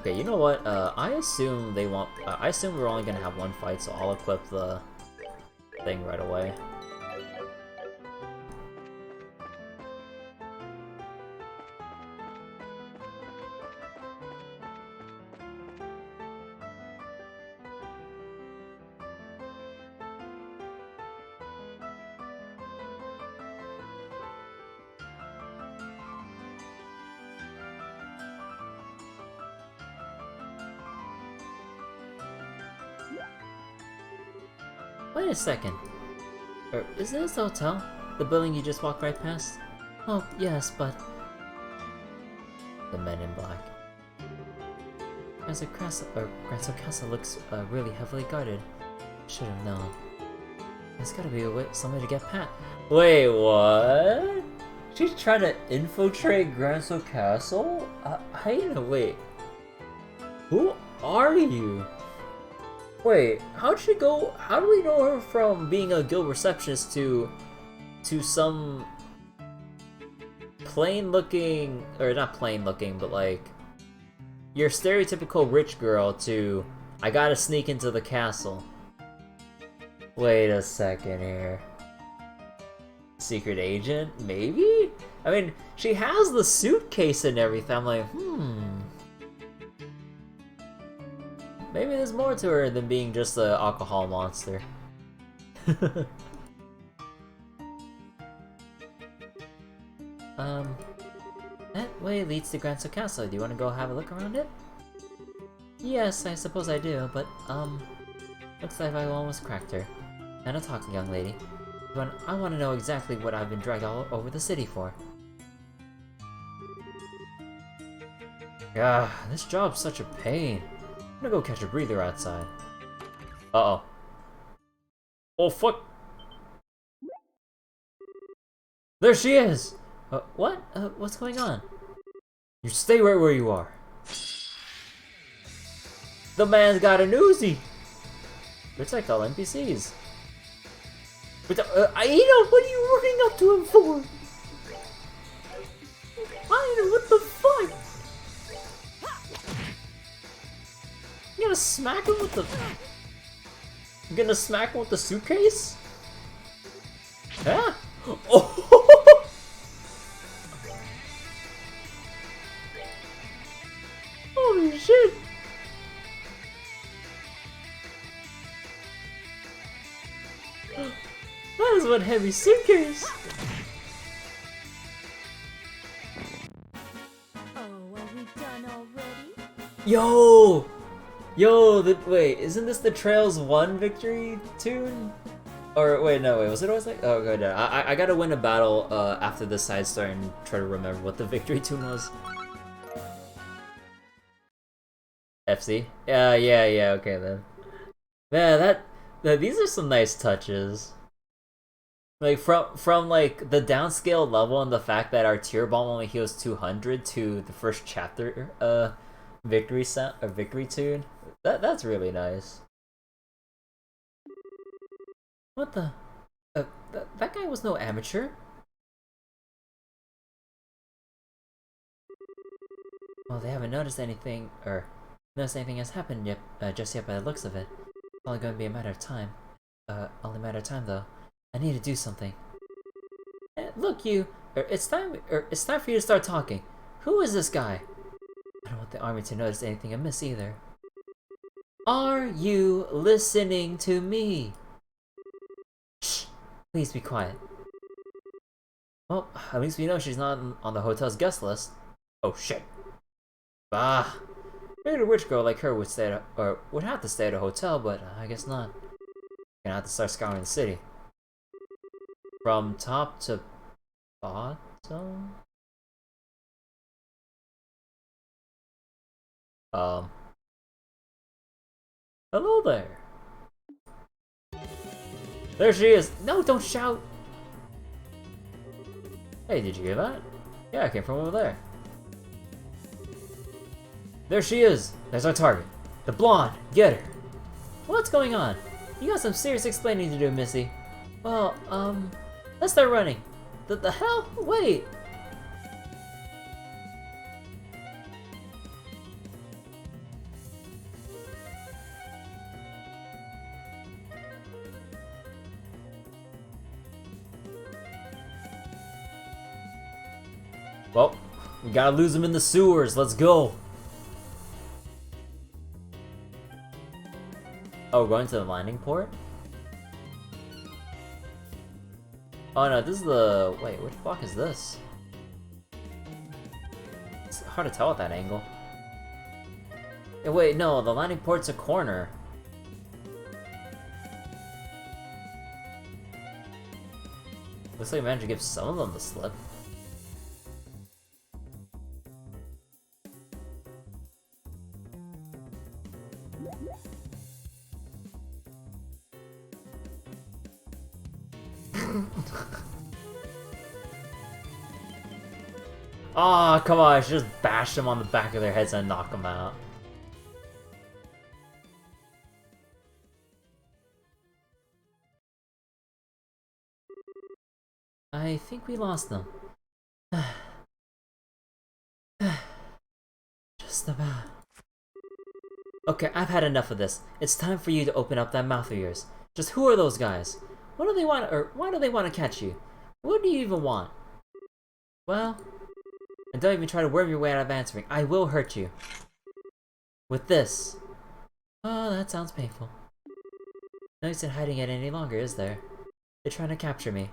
Okay, you know what? I assume they want. I assume we're only gonna have one fight, so I'll equip the thing right away. Wait a second. Isn't this the hotel? The building you just walked right past? Oh, yes, but... The men in black. Grasso Castle looks really heavily guarded. Should have known. There's gotta be a way, somewhere to get past. Wait, what? She's trying to infiltrate Grasso Castle? Wait. Who are you? Wait, how'd she go? How do we know her from being a guild receptionist to some plain looking, or not plain looking, but like your stereotypical rich girl to I gotta sneak into the castle? Wait a second here. Secret agent? Maybe? I mean, she has the suitcase and everything. I'm like, maybe there's more to her than being just an alcohol monster. That way leads to Grasso Castle. Do you want to go have a look around it? Yes, I suppose I do, but, looks like I almost cracked her. Now talk, young lady. I want to know exactly what I've been dragged all over the city for. Ah, this job's such a pain. I'm gonna go catch a breather outside. Uh-oh. Oh fuck! There she is! What? What's going on? You stay right where you are. The man's got an Uzi! Protect all NPCs. But Aida, what are you running up to him for? Aida, what the fuck? You gonna smack him with the... You gonna smack him with the suitcase? Yeah? Oh! Holy shit! That is one heavy suitcase!
Oh, are we done already?
Yo! Yo, wait, isn't this the Trails 1 victory tune? Or, wait, no, wait, was it always like? Oh, okay, no, I gotta win a battle after this side story and try to remember what the victory tune was. FC? Yeah, okay then. Man, these are some nice touches. Like, from like, the downscale level and the fact that our tier bomb only heals 200 to the first chapter, victory tune. That's really nice. What the? That guy was no amateur. Well, they haven't noticed anything, has happened yet, just yet by the looks of it. It's only going to be a matter of time. Only a matter of time though. I need to do something. Look, it's time for you to start talking. Who is this guy? I don't want the army to notice anything amiss either. Are you listening to me? Shh! Please be quiet. Well, at least we know she's not on the hotel's guest list. Oh shit. Bah. Maybe a rich girl like her would would have to stay at a hotel, but I guess not. Gonna have to start scouring the city. From top to bottom? Hello there. There she is. No, don't shout. Hey, did you hear that? Yeah, I came from over there. There she is. There's our target. The blonde. Get her. What's going on? You got some serious explaining to do, Missy. Well, let's start running. The hell? Wait. Well, we gotta lose him in the sewers. Let's go. Oh, going to the landing port? Oh no, this is the... Wait, which block is this? It's hard to tell at that angle. Wait, no, the landing port's a corner. Looks like I managed to give some of them the slip. Aw, oh, come on, I should just bash them on the back of their heads and knock them out. I think we lost them. Just about. Okay, I've had enough of this. It's time for you to open up that mouth of yours. Just who are those guys? What do they want, or why do they want to catch you? What do you even want? Well, and don't even try to worm your way out of answering. I will hurt you. With this. Oh, that sounds painful. No use in hiding it any longer, is there? They're trying to capture me.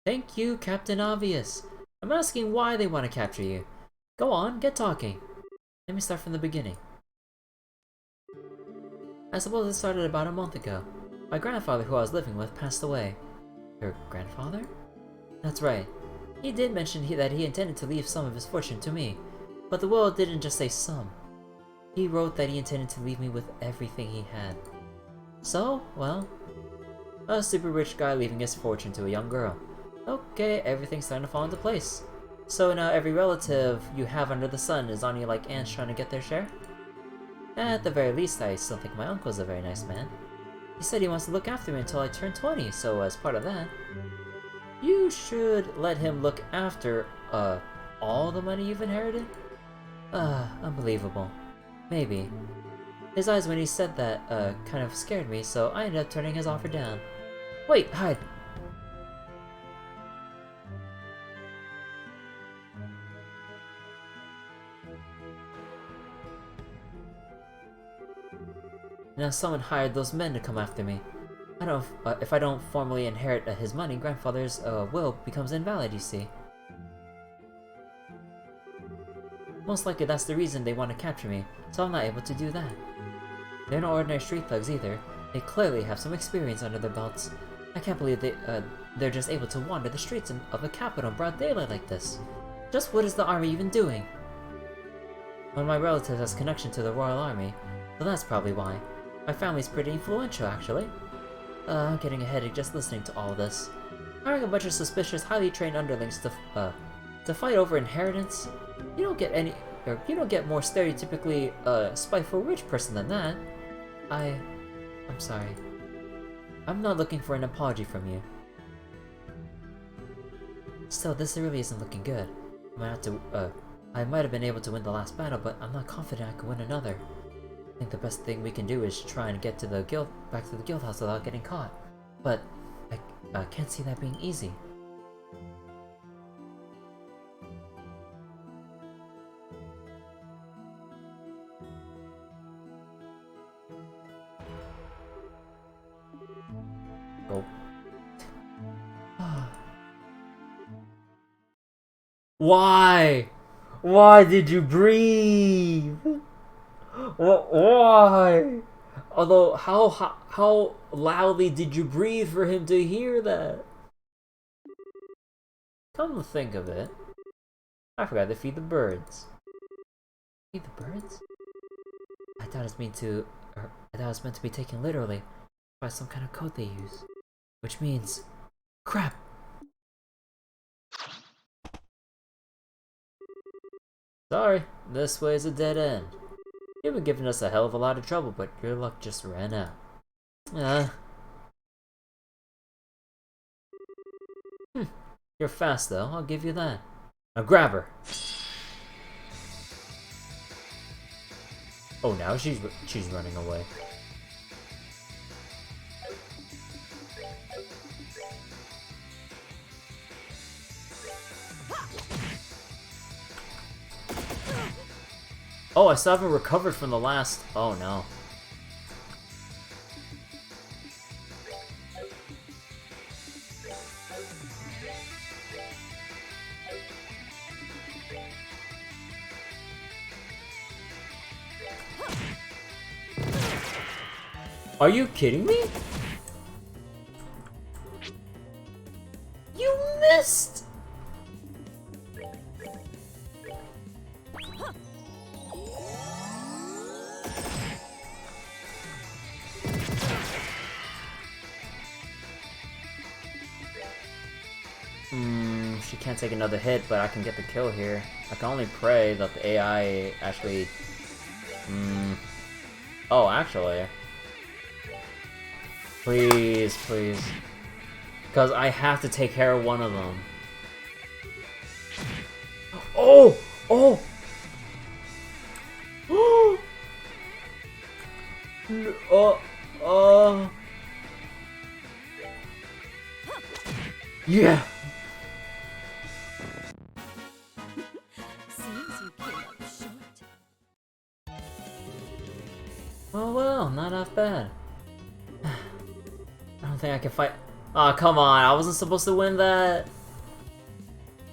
Thank you, Captain Obvious. I'm asking why they want to capture you. Go on, get talking. Let me start from the beginning. I suppose it started about a month ago. My grandfather, who I was living with, passed away. Your grandfather? That's right. He did mention that he intended to leave some of his fortune to me, but the will didn't just say some. He wrote that he intended to leave me with everything he had. So, well, a super rich guy leaving his fortune to a young girl. Okay, everything's starting to fall into place. So now every relative you have under the sun is on you like ants trying to get their share? At the very least, I still think my uncle's a very nice man. He said he wants to look after me until I turn 20, so as part of that, you should let him look after, all the money you've inherited? Unbelievable. Maybe. His eyes when he said that, kind of scared me, so I ended up turning his offer down. Wait, hide! Now someone hired those men to come after me. If I don't formally inherit his money, grandfather's will becomes invalid, you see. Most likely that's the reason they want to capture me, so I'm not able to do that. They're not ordinary street thugs either. They clearly have some experience under their belts. I can't believe they're just able to wander the streets of the capital in broad daylight like this. Just what is the army even doing? One of my relatives has connection to the Royal Army, so that's probably why. My family's pretty influential, actually. I'm getting a headache just listening to all this. Hiring a bunch of suspicious, highly trained underlings to fight over inheritance? You don't get more stereotypically spiteful rich person than that. I'm sorry. I'm not looking for an apology from you. Still, this really isn't looking good. I might have been able to win the last battle, but I'm not confident I can win another. I think the best thing we can do is try and get to back to the guild house without getting caught. But I can't see that being easy. Oh. Why? Why did you breathe? Why? Although, how loudly did you breathe for him to hear that? Come to think of it, I forgot to feed the birds. Feed the birds? I thought it was meant to be taken literally by some kind of code they use. Which means, crap! Sorry, this way is a dead end. You've been giving us a hell of a lot of trouble, but your luck just ran out. You're fast though, I'll give you that. Now grab her! Oh, now she's running away. Oh, I still haven't recovered from the last... Oh no. Are you kidding me? You missed! She can't take another hit, but I can get the kill here. I can only pray that the AI actually... Oh, actually... Please, please. Because I have to take care of one of them. Oh! Oh! Yeah!
Seems you came up short.
Well, not half bad. I don't think I can fight. Oh, come on, I wasn't supposed to win that.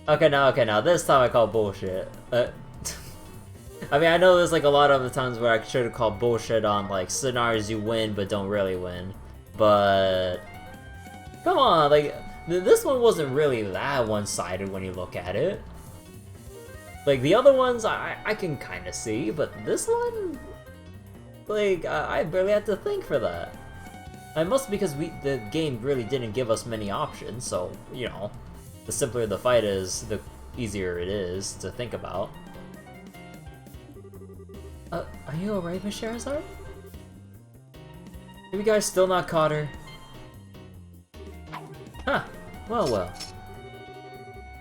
Okay, now, this time I call bullshit. I mean, I know there's like a lot of the times where I should have called bullshit on like scenarios you win but don't really win. But come on, like this one wasn't really that one-sided when you look at it. Like the other ones, I can kind of see, but this one, like I barely had to think for that. And mostly because the game really didn't give us many options, so, you know, the simpler the fight is, the easier it is to think about. Are you alright, Miss Scherazard? Have you guys still not caught her? Huh. Well, well.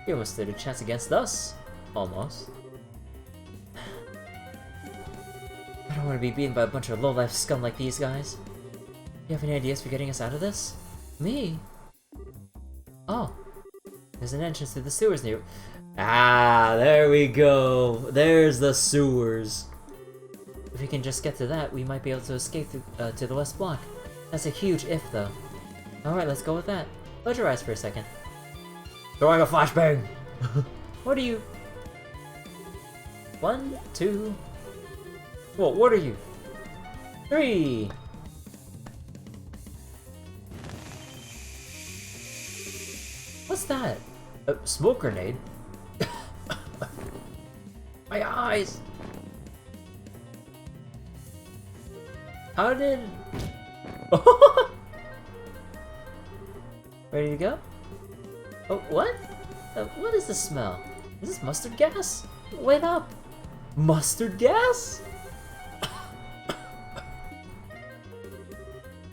You almost stood a chance against us. Almost. I don't want to be beaten by a bunch of low-life scum like these guys. You have any ideas for getting us out of this? Me? Oh. There's an entrance to the sewers near... Ah, there we go. There's the sewers. If we can just get to that, we might be able to escape to the west block. That's a huge if, though. Alright, let's go with that. Close your eyes for a second. Throwing a flashbang! What are you... 1, 2... Whoa, what are you? 3! What's that? A smoke grenade? My eyes! How did... Ready to go? Oh, what? What is this smell? Is this mustard gas? Wait up! Mustard gas?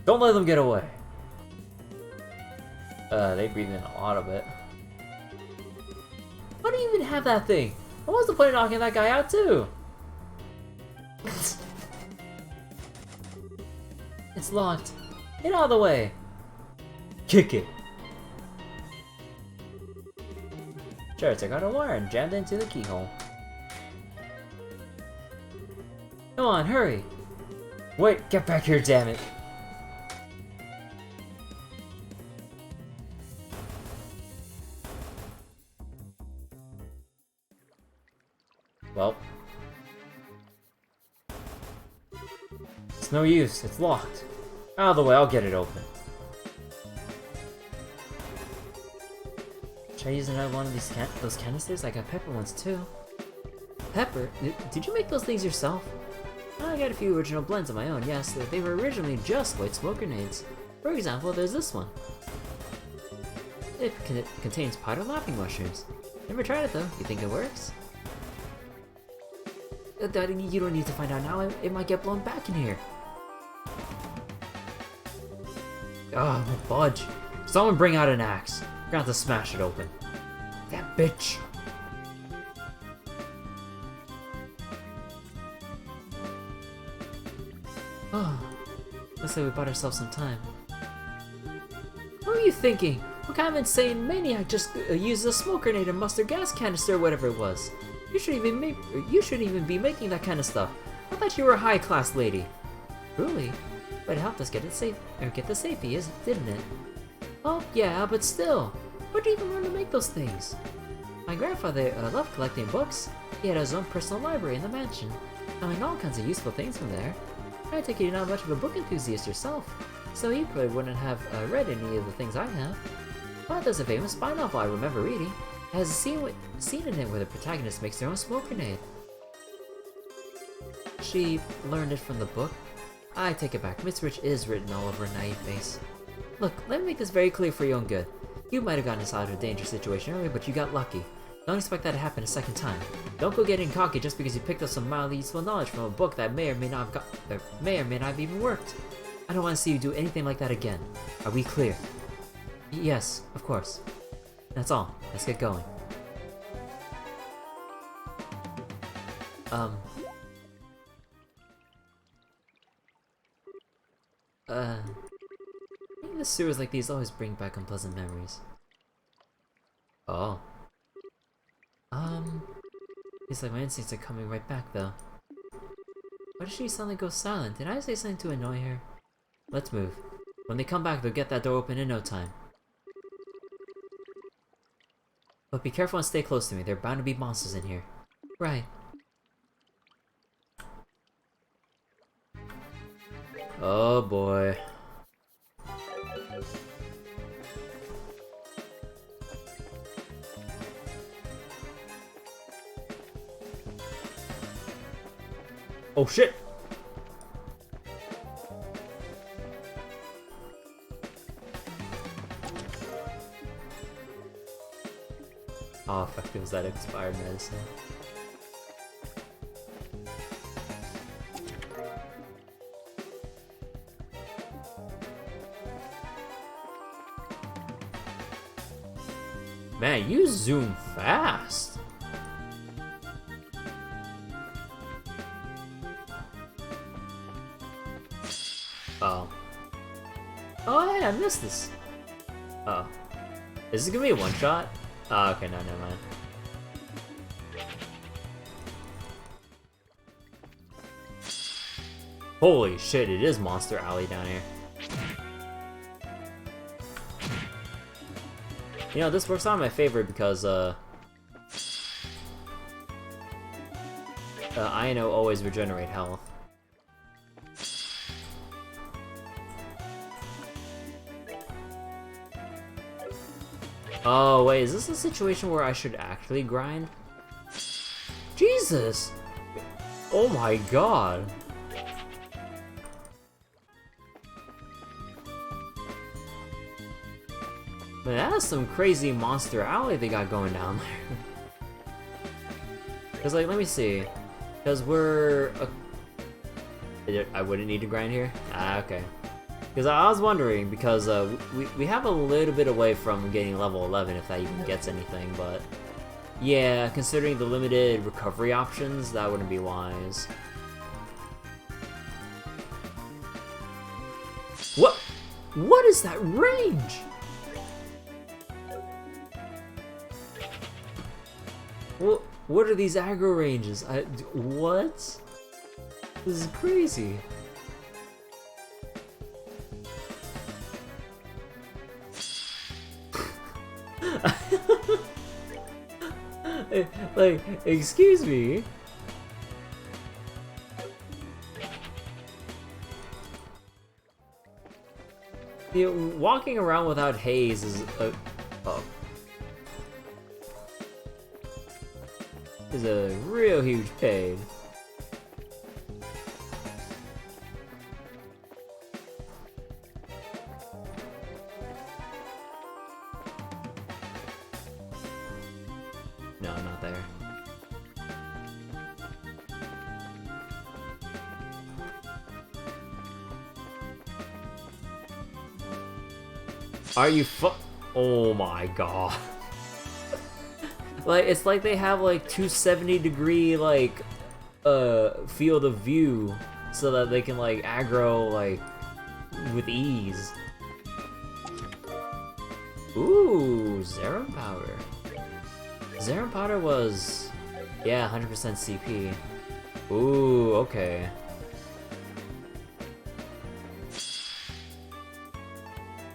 Don't let them get away. They breathe in a lot of it. Why do you even have that thing? What was the point of knocking that guy out too? It's locked. Get out of the way. Kick it. Schera took out a wire and jammed it into the keyhole. Come on, hurry. Wait, get back here, damn it. Well. It's no use, it's locked. Out of the way, I'll get it open. Should I use another one of those canisters? I got pepper ones too. Pepper? Did you make those things yourself? I got a few original blends of my own, yes. They were originally just white smoke grenades. For example, there's this one. It contains powdered laughing mushrooms. Never tried it though. You think it works? You don't need to find out now. It might get blown back in here. Ah, oh, budge. Someone bring out an axe. We're gonna have to smash it open. That bitch. Oh, looks like we bought ourselves some time. What were you thinking? What kind of insane maniac just used a smoke grenade and mustard gas canister or whatever it was? You shouldn't even be making that kind of stuff. I thought you were a high-class lady. Truly, but it helped us get the safety, didn't it? Oh yeah, but still, where'd you even learn to make those things? My grandfather loved collecting books. He had his own personal library in the mansion. I mean, all kinds of useful things from there. I take it you're not much of a book enthusiast yourself, so you probably wouldn't have read any of the things I have. But there's a famous spy novel I remember reading. It has a scene in it where the protagonist makes their own smoke grenade. She learned it from the book. I take it back. Miss Rich is written all over her naive face. Look, let me make this very clear for your own good. You might have gotten us out of a dangerous situation earlier, but you got lucky. Don't expect that to happen a second time. Don't go getting cocky just because you picked up some mildly useful knowledge from a book that may or may not have even worked. I don't want to see you do anything like that again. Are we clear? Yes, of course. That's all. Let's get going. I think the sewers like these always bring back unpleasant memories. Oh. It's like my instincts are coming right back though. Why does she suddenly go silent? Did I say something to annoy her? Let's move. When they come back, they'll get that door open in no time. But be careful and stay close to me. There are bound to be monsters in here. Right. Oh boy. Oh shit! How effective is that expired medicine? Man, you zoom fast. Oh. Oh, hey, I missed this. Oh. Is this gonna be a one-shot? Oh, okay, no, never mind. Holy shit, it is Monster Alley down here. You know, this works out in my favor because, Ino always regenerate health. Oh, wait, is this a situation where I should actually grind? Jesus! Oh my god! Man, that is some crazy Monster Alley they got going down there. Cause, like, let me see. Cause we're... I wouldn't need to grind here? Ah, okay. Because I was wondering, because we have a little bit away from getting level 11 if that even gets anything, but yeah, considering the limited recovery options, that wouldn't be wise. What? What is that range? What are these aggro ranges? What? This is crazy. Like, excuse me. You know, walking around without haze is is a real huge pain. No, not there. Are you Oh my god. Like, it's like they have like 270-degree like field of view so that they can like aggro like with ease. Ooh, Zerum Powder. Zerum Powder was, yeah, 100% CP. Ooh, okay.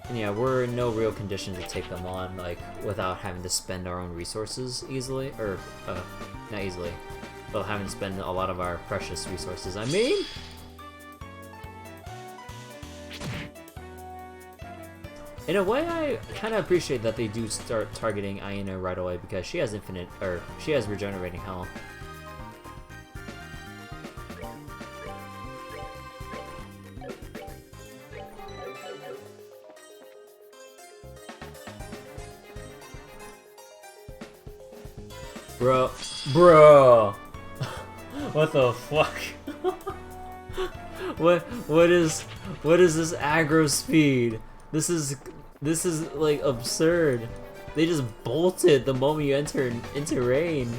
And yeah, we're in no real condition to take them on, like, without having to spend our own resources easily, or, not easily, but having to spend a lot of our precious resources, I mean! In a way, I kind of appreciate that they do start targeting Aina right away, because she has she has regenerating health. Bro, what the fuck? what is this aggro speed? This is like absurd. They just bolted the moment you enter into range.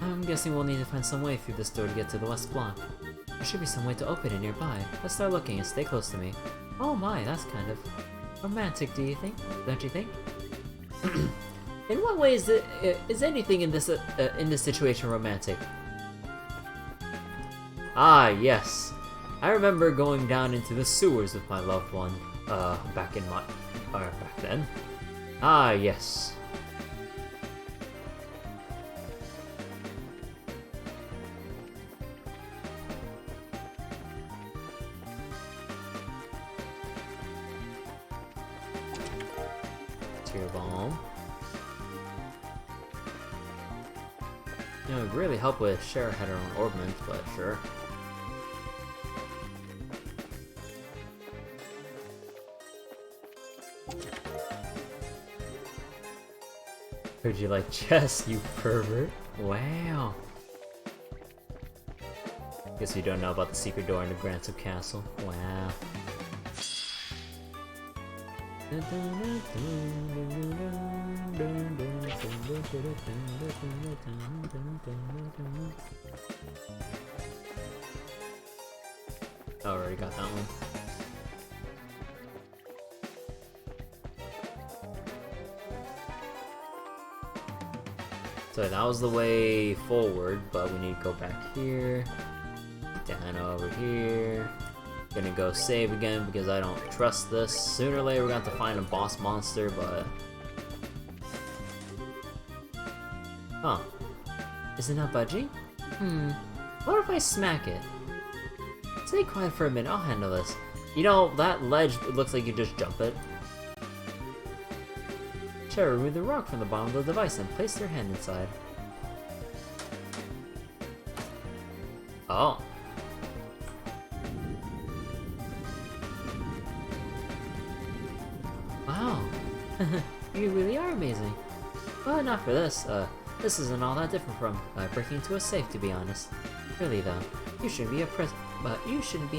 I'm guessing we'll need to find some way through this door to get to the west block. There should be some way to open it nearby. Let's start looking and stay close to me. Oh my, that's kind of romantic, do you think? Don't you think? In what way is anything in this situation romantic? Ah, yes. I remember going down into the sewers with my loved one, back then. Ah, yes. Tear bomb. You know, it would really help with Schera had her own orbment, but sure. Heard you like chess, you pervert. Wow. Guess you don't know about the secret door in the Grantham Castle. Wow. I already got that one. So that was the way forward, but we need to go back here, down over here. Gonna go save again because I don't trust this. Sooner or later we're gonna have to find a boss monster, but... Huh. Is it not budging? What if I smack it? Stay quiet for a minute, I'll handle this. You know, that ledge, it looks like you just jump it. Schera, remove the rock from the bottom of the device and place your hand inside. Oh. Wow. You really are amazing. But not for this. This isn't all that different from breaking into a safe, to be honest. Really though, you shouldn't be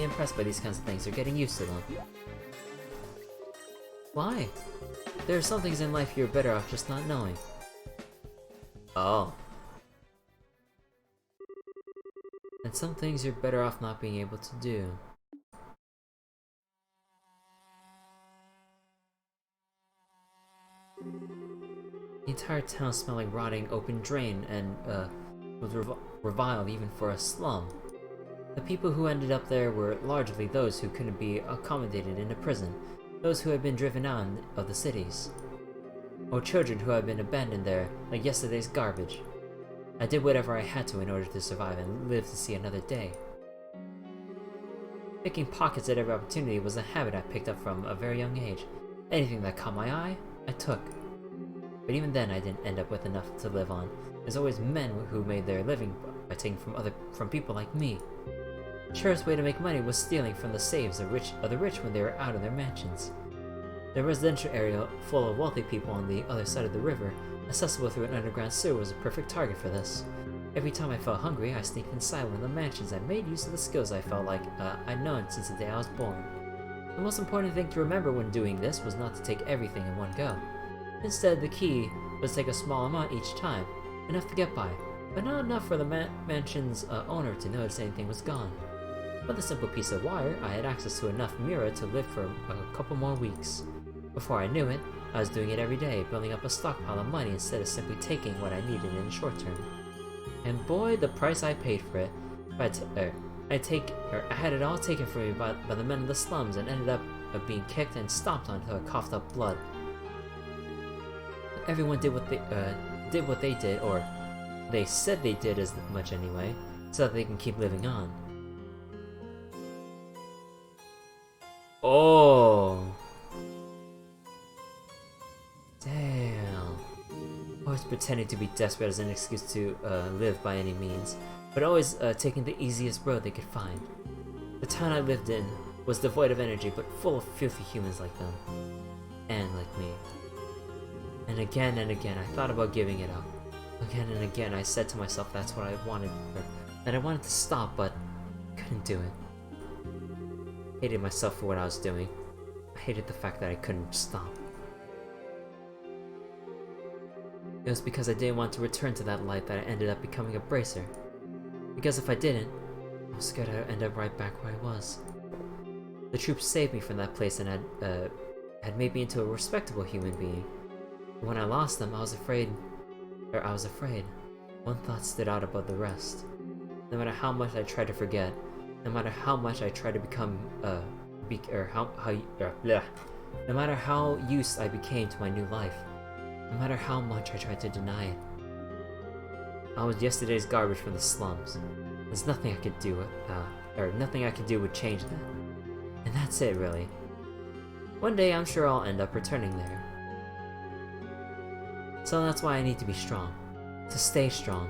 impressed by these kinds of things or getting used to them. Why? There are some things in life you're better off just not knowing. Oh. And some things you're better off not being able to do. The entire town smelled like rotting open drain and was reviled even for a slum. The people who ended up there were largely those who couldn't be accommodated in a prison, those who had been driven out of the cities, or children who had been abandoned there like yesterday's garbage. I did whatever I had to in order to survive and live to see another day. Picking pockets at every opportunity was a habit I picked up from a very young age. Anything that caught my eye, I took. But even then I didn't end up with enough to live on. There's always men who made their living by taking from people like me. Schera's way to make money was stealing from the saves of the rich when they were out of their mansions. The residential area full of wealthy people on the other side of the river, accessible through an underground sewer, was a perfect target for this. Every time I felt hungry, I sneaked inside one of the mansions and made use of the skills I felt like I'd known since the day I was born. The most important thing to remember when doing this was not to take everything in one go. Instead, the key was to take a small amount each time, enough to get by, but not enough for the mansion's owner to notice anything was gone. With a simple piece of wire, I had access to enough mirror to live for a couple more weeks. Before I knew it, I was doing it every day, building up a stockpile of money instead of simply taking what I needed in the short term. And boy, the price I paid for it. I had it all taken from me by the men of the slums and ended up being kicked and stomped on until I coughed up blood. Everyone did what they did, or they said they did as much anyway, so that they can keep living on. Oh. Damn. Always pretending to be desperate as an excuse to live by any means, but always taking the easiest road they could find. The town I lived in was devoid of energy, but full of filthy humans like them. And like me. And again, I thought about giving it up. Again and again, I said to myself that's what I wanted, that I wanted to stop, but couldn't do it. I hated myself for what I was doing. I hated the fact that I couldn't stop. It was because I didn't want to return to that light that I ended up becoming a bracer. Because if I didn't, I was scared I'd end up right back where I was. The troops saved me from that place and had made me into a respectable human being. But when I lost them, I was afraid. One thought stood out above the rest. No matter how much I tried to forget, no matter how much I tried to become, no matter how used I became to my new life, no matter how much I tried to deny it. I was yesterday's garbage from the slums. There's nothing I could do, nothing I could do would change that. And that's it, really. One day I'm sure I'll end up returning there. So that's why I need to be strong. To stay strong.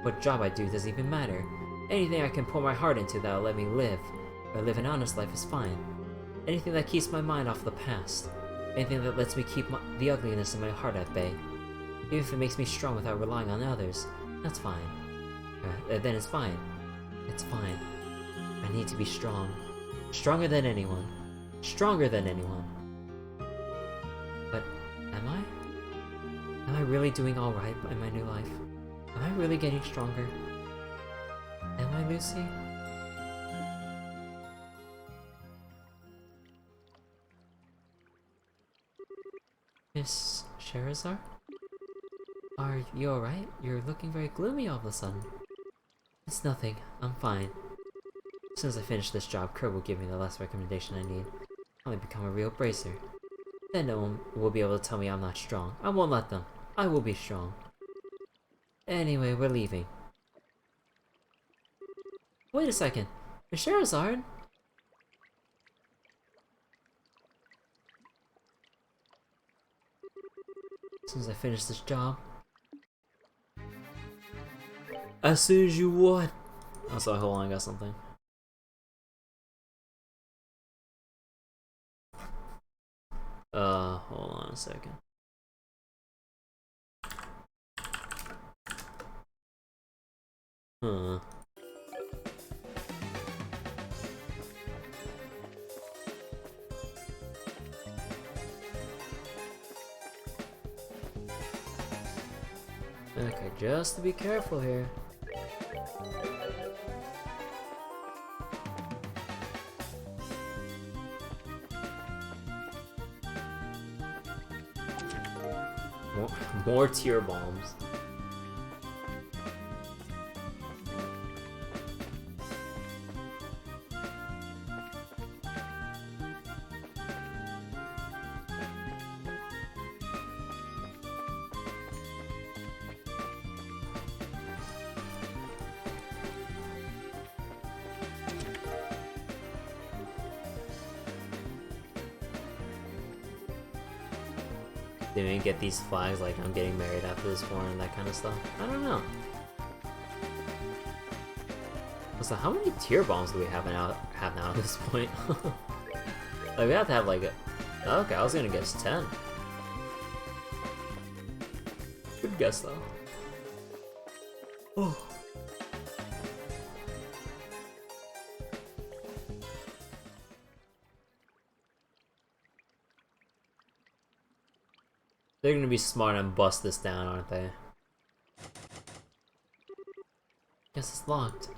What job I do doesn't even matter. Anything I can pour my heart into that'll let me live, or live an honest life is fine. Anything that keeps my mind off the past. Anything that lets me keep the ugliness in my heart at bay. Even if it makes me strong without relying on others, that's fine. Then it's fine. It's fine. I need to be strong. Stronger than anyone. Stronger than anyone. But, am I? Am I really doing alright in my new life? Am I really getting stronger? Am I, Lucy? Miss Scherazard? Are you alright? You're looking very gloomy all of a sudden. It's nothing. I'm fine. As soon as I finish this job, Kurt will give me the last recommendation I need. I'll become a real bracer. Then no one will be able to tell me I'm not strong. I won't let them. I will be strong. Anyway, we're leaving. Wait a second. Miss Scherazard? As soon as I finish this job. As soon as you what? Oh, sorry, hold on, I got something. Hold on a second. Huh. Okay, just to be careful here. More tear bombs. Did we get these flags like I'm getting married after this war and that kind of stuff? I don't know. So how many tear bombs do we have now at this point? Like we have to have like a... Okay, I was gonna guess 10. Good guess though. Oh. They're gonna be smart and bust this down, aren't they? Guess it's locked.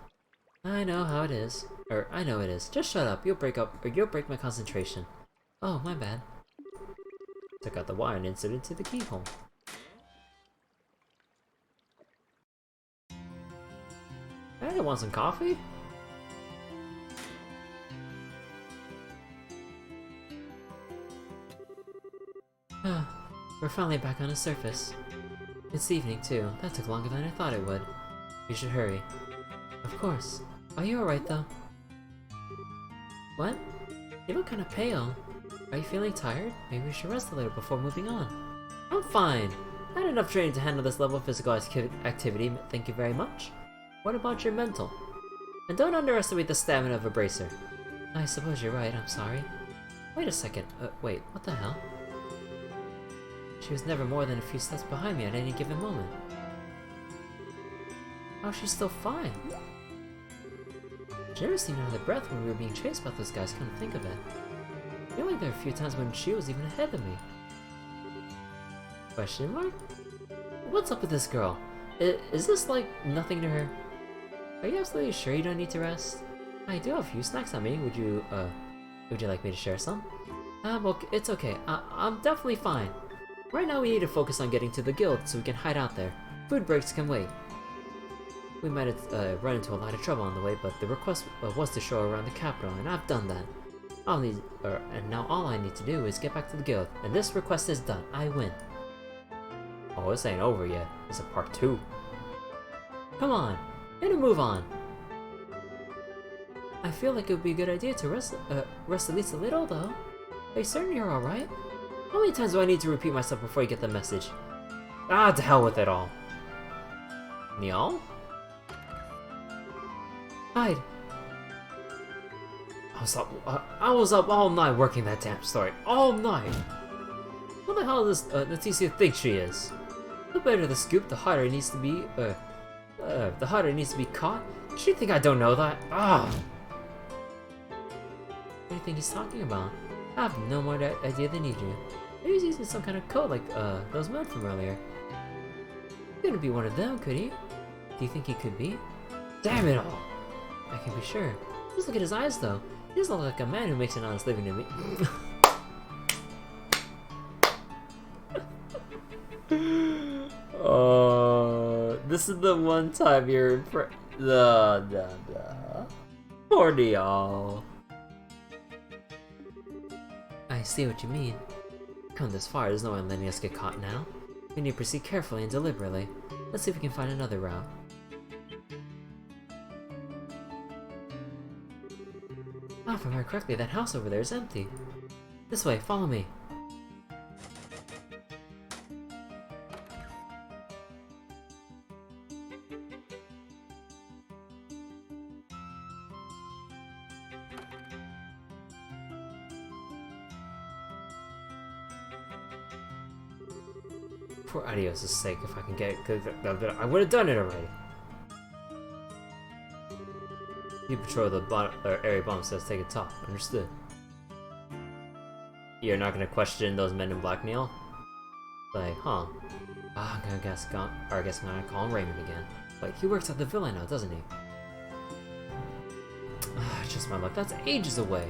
I know how it is. I know it is. Just shut up. You'll break my concentration. Oh, my bad. Took out the wire and inserted it into the keyhole. Hey, want some coffee? We're finally back on the surface. It's evening too. That took longer than I thought it would. We should hurry. Of course. Are you alright though? What? You look kinda pale. Are you feeling tired? Maybe we should rest a little before moving on. I'm fine. I had enough training to handle this level of physical activity, thank you very much. What about your mental? And don't underestimate the stamina of a bracer. I suppose you're right, I'm sorry. Wait a second. Wait, what the hell? She was never more than a few steps behind me at any given moment. How's she still fine? She never seemed out of breath when we were being chased by those guys, come to think of it. I feel like there were a few times when she was even ahead of me. Question mark? What's up with this girl? Is this like nothing to her? Are you absolutely sure you don't need to rest? I do have a few snacks on me. Would you like me to share some? Well, it's okay. I'm definitely fine. Right now we need to focus on getting to the guild so we can hide out there. Food breaks can wait. We might have run into a lot of trouble on the way, but the request was to show around the capital, and I've done that. And now all I need to do is get back to the guild, and this request is done. I win. Oh, this ain't over yet. It's a part 2. Come on, get a move on. I feel like it would be a good idea to rest at least a little, though. Are you certain you're alright? How many times do I need to repeat myself before you get the message? Ah, to hell with it all. Niall?
Hide! I was up all night working that damn story. All night! What the hell does Leticia think she is? The better the scoop, the harder it needs to be, the harder it needs to be caught? Does she think I don't know that? Ah! What do you think he's talking about? I have no more idea than you do. Maybe he's using some kind of code like, those men from earlier. He couldn't be one of them, could he? Do you think he could be? Damn it all! I can be sure. Just look at his eyes, though. He doesn't look like a man who makes an honest living to me. This is the one time you're Poor y'all. I see what you mean. Come this far, there's no one letting us get caught now. We need to proceed carefully and deliberately. Let's see if we can find another route. Ah, if I remember correctly, that house over there is empty. This way, follow me. For Adios' sake, if I can get it, I would have done it already. You patrol the area bomb says take it top. Understood. You're not gonna question those men in black, Neil? Like, huh? Ah, I guess I'm gonna call him Raymond again. Like, he works at the villa now, doesn't he? Ah, just my luck. That's ages away.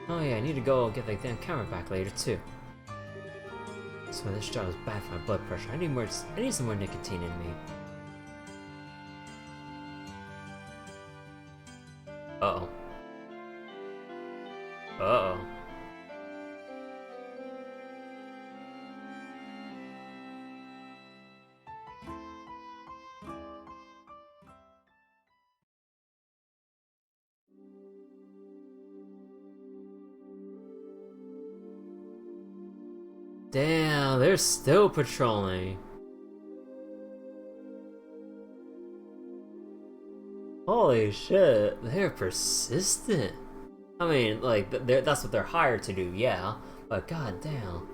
Oh yeah, I need to go get that damn camera back later too. So this job is bad for my blood pressure. I need some more nicotine in me. Uh-oh. Uh-oh. Damn, they're still patrolling. Holy shit, they're persistent. I mean, like, that's what they're hired to do, yeah. But goddamn.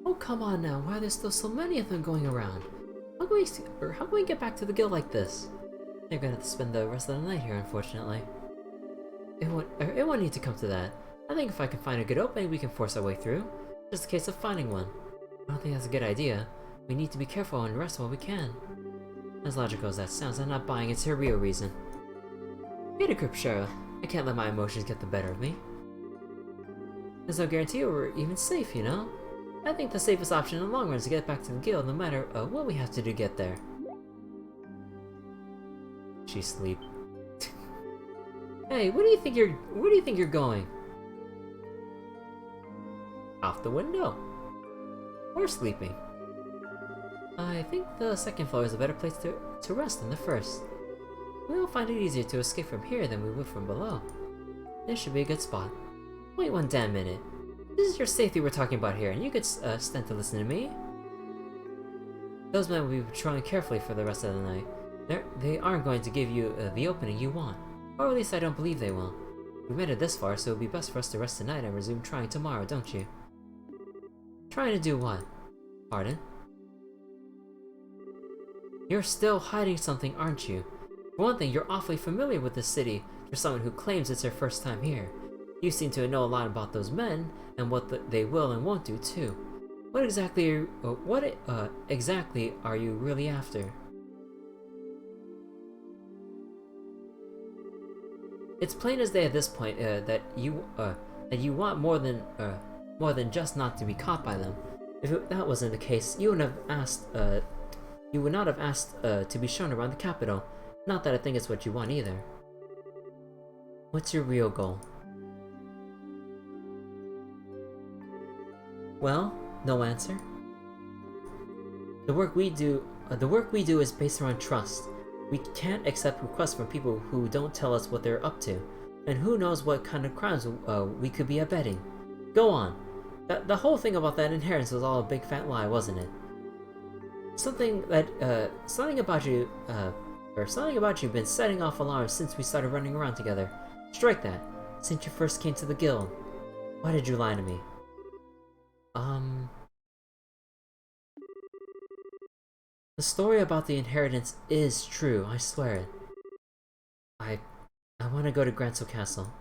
Oh, come on now, why are there still so many of them going around? How can we get back to the guild like this? They're gonna have to spend the rest of the night here, unfortunately. It won't need to come to that. I think if I can find a good opening, we can force our way through. Just a case of finding one. I don't think that's a good idea. We need to be careful and rest while we can. As logical as that sounds, I'm not buying it's her real reason. Get a grip, Schera. I can't let my emotions get the better of me. There's no guarantee we're even safe, you know? I think the safest option in the long run is to get back to the guild, no matter what we have to do to get there. She sleep. Hey, where do you think you're going? Out the window. Or sleeping. I think the second floor is a better place to rest than the first. We'll find it easier to escape from here than we would from below. This should be a good spot. Wait one damn minute. This is your safety we're talking about here, and you could stand to listen to me. Those men will be patrolling carefully for the rest of the night. They aren't going to give you the opening you want. Or at least I don't believe they will. We made it this far, so it would be best for us to rest tonight and resume trying tomorrow, don't you? Trying to do what? Pardon? You're still hiding something, aren't you? For one thing, you're awfully familiar with this city for someone who claims it's their first time here. You seem to know a lot about those men, and what they will and won't do, too. What exactly are you really after? It's plain as day at this point that you want more than just not to be caught by them. If that wasn't the case, you would not have asked to be shown around the capital. Not that I think it's what you want either. What's your real goal? Well, no answer. The work we do is based around trust. We can't accept requests from people who don't tell us what they're up to, and who knows what kind of crimes we could be abetting. Go on. The whole thing about that inheritance was all a big fat lie, wasn't it? Something about you There's something about you been setting off alarms since we started running around together. Strike that. Since you first came to the guild. Why did you lie to me? The story about the inheritance is true, I swear it. I want to go to Granso Castle.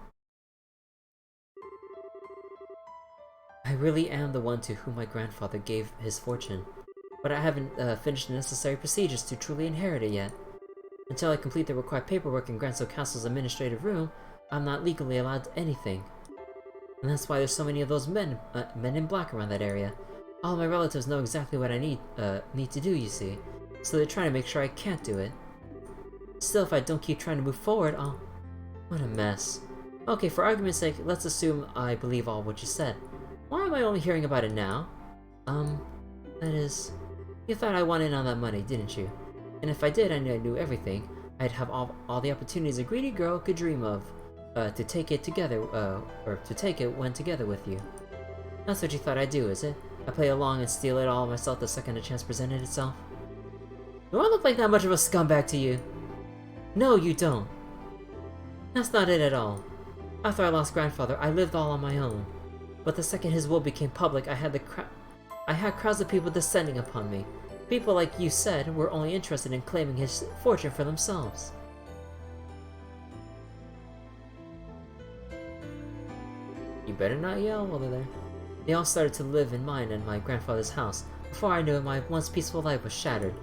I really am the one to whom my grandfather gave his fortune, but I haven't finished the necessary procedures to truly inherit it yet. Until I complete the required paperwork in Granso Castle's administrative room, I'm not legally allowed to anything. And that's why there's so many of those men in black around that area. All my relatives know exactly what I need to do, you see, so they're trying to make sure I can't do it. Still, if I don't keep trying to move forward, I'll... What a mess. Okay, for argument's sake, let's assume I believe all what you said. Why am I only hearing about it now? That is... You thought I wanted on that money, didn't you? And if I did, I knew everything. I'd have all the opportunities a greedy girl could dream of, to take it together, or to take it when together with you. That's what you thought I'd do, is it? I play along and steal it all myself the second a chance presented itself? Do I look like that much of a scumbag to you? No, you don't. That's not it at all. After I lost grandfather, I lived all on my own. But the second his will became public, I had crowds of people descending upon me. People, like you said, were only interested in claiming his fortune for themselves. You better not yell over there. They all started to live in mine and my grandfather's house. Before I knew it, my once peaceful life was shattered.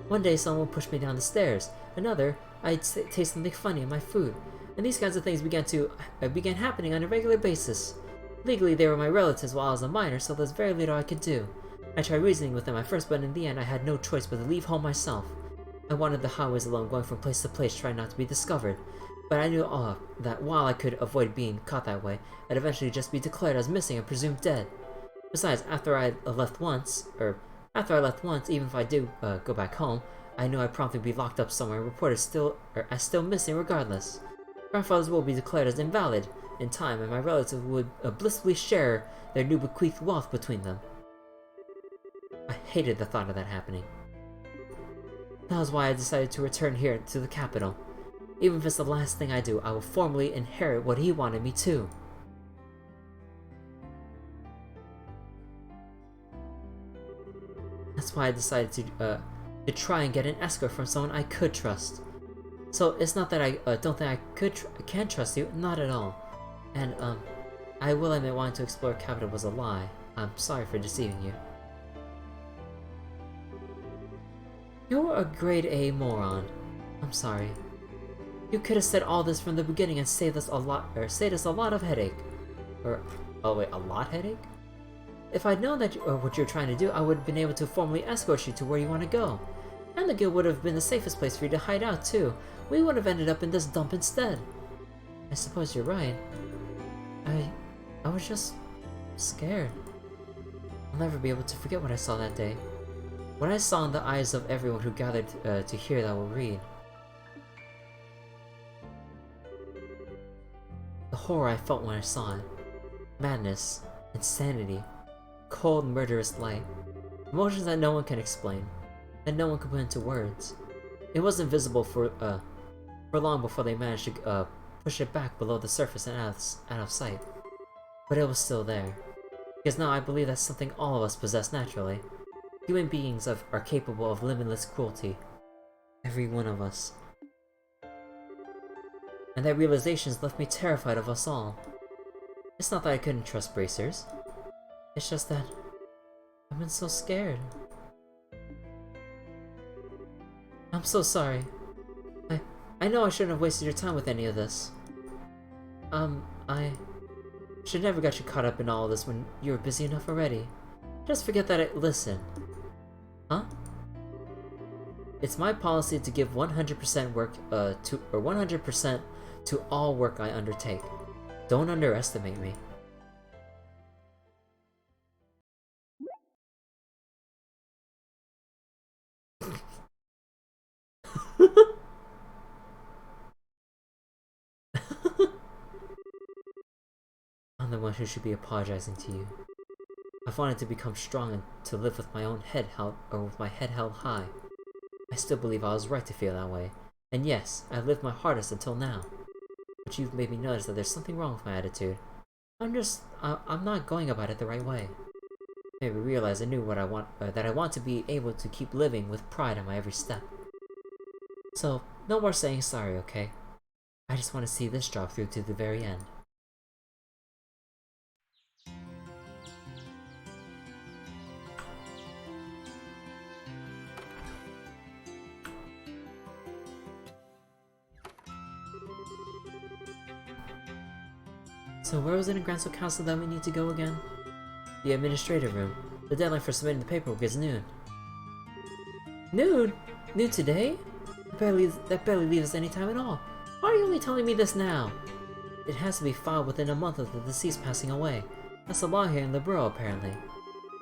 One day someone pushed me down the stairs. Another, I'd taste something funny in my food. And these kinds of things began happening on a regular basis. Legally, they were my relatives while I was a minor, so there's very little I could do. I tried reasoning with them at first, but in the end I had no choice but to leave home myself. I wandered the highways alone, going from place to place, trying not to be discovered. But I knew that while I could avoid being caught that way, I'd eventually just be declared as missing and presumed dead. Besides, after I left once, even if I do go back home, I knew I'd promptly be locked up somewhere and reported as still missing regardless. Grandfather's will be declared as invalid in time, and my relatives would blissfully share their new bequeathed wealth between them. I hated the thought of that happening. That was why I decided to return here to the capital. Even if it's the last thing I do, I will formally inherit what he wanted me to. That's why I decided to try and get an escort from someone I could trust. So it's not that I don't think I can trust you, not at all. And I will admit wanting to explore capital was a lie. I'm sorry for deceiving you. You're a grade A moron. I'm sorry. You could have said all this from the beginning and saved us a lot of headache. Oh wait, a lot headache? If I'd known that what you're trying to do, I would have been able to formally escort you to where you want to go. And the guild would have been the safest place for you to hide out too. We would have ended up in this dump instead. I suppose you're right. I was just scared. I'll never be able to forget what I saw that day. What I saw in the eyes of everyone who gathered to hear that will read. The horror I felt when I saw it. Madness, insanity, cold, murderous light. Emotions that no one can explain, that no one can put into words. It wasn't visible for long before they managed to push it back below the surface and out of sight. But it was still there. Because now I believe that's something all of us possess naturally. Human beings are capable of limitless cruelty. Every one of us. And that realization has left me terrified of us all. It's not that I couldn't trust bracers. It's just that I've been so scared. I'm so sorry. I know I shouldn't have wasted your time with any of this. I should never got you caught up in all of this when you were busy enough already. Just forget that listen. Huh? It's my policy to give 100% work, 100% to all work I undertake. Don't underestimate me. I'm the one who should be apologizing to you. I've wanted to become strong and to live with my head held high. I still believe I was right to feel that way, And yes, I've lived my hardest until now. But you've made me notice that there's something wrong with my attitude. I'm not going about it the right way. Made me realize I knew what I want, that I want to be able to keep living with pride on my every step. So, no more saying sorry, okay? I just want to see this job through to the very end. So where was it in Gransel Castle that we need to go again? The administrative room. The deadline for submitting the paperwork is noon. Noon? Noon today? That barely leaves us any time at all. Why are you only telling me this now? It has to be filed within a month of the deceased passing away. That's the law here in the borough, apparently.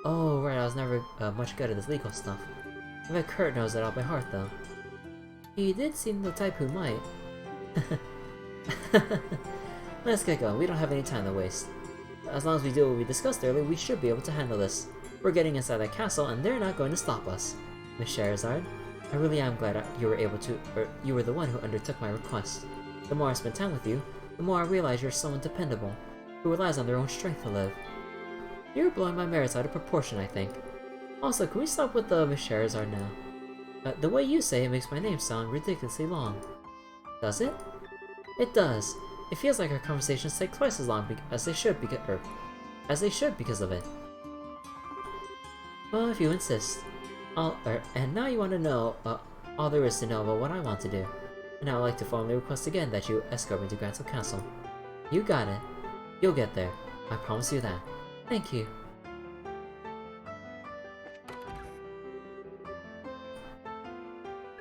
Oh, right, I was never much good at this legal stuff. I bet Kurt knows it all by heart, though. He did seem the type who might. Let's get going, we don't have any time to waste. As long as we do what we discussed earlier, we should be able to handle this. We're getting inside that castle, and they're not going to stop us. Miss Scherazard, I really am glad you were the one who undertook my request. The more I spend time with you, the more I realize you're someone dependable, who relies on their own strength to live. You're blowing my merits out of proportion, I think. Also, can we stop with the Miss Scherazard now? The way you say it makes my name sound ridiculously long. Does it? It does. It feels like our conversations take twice as long as they should because of it. Well, if you insist. And now you want to know all there is to know about what I want to do. And I would like to formally request again that you escort me to Gransel Castle. You got it. You'll get there. I promise you that. Thank you.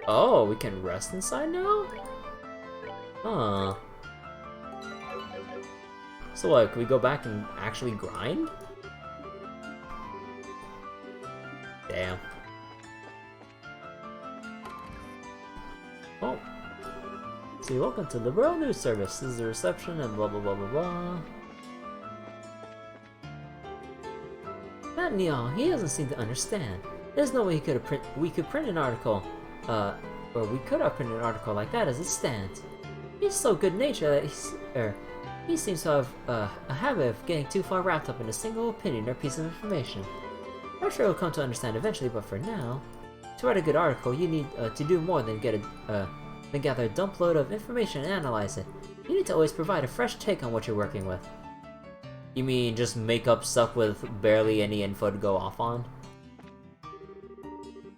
Oh, we can rest inside now? Huh. So what, can we go back and actually grind? Damn. Oh. See, welcome to the Liberal News Service. This is the reception and blah blah blah blah blah. That Neil, he doesn't seem to understand. There's no way we could print an article, or we could have printed an article like that as it stands. He's so good-natured that he seems to have a habit of getting too far wrapped up in a single opinion or piece of information. I'm sure he'll come to understand eventually, but for now, to write a good article, you need to do more than gather a dump load of information and analyze it. You need to always provide a fresh take on what you're working with. You mean just make up stuff with barely any info to go off on?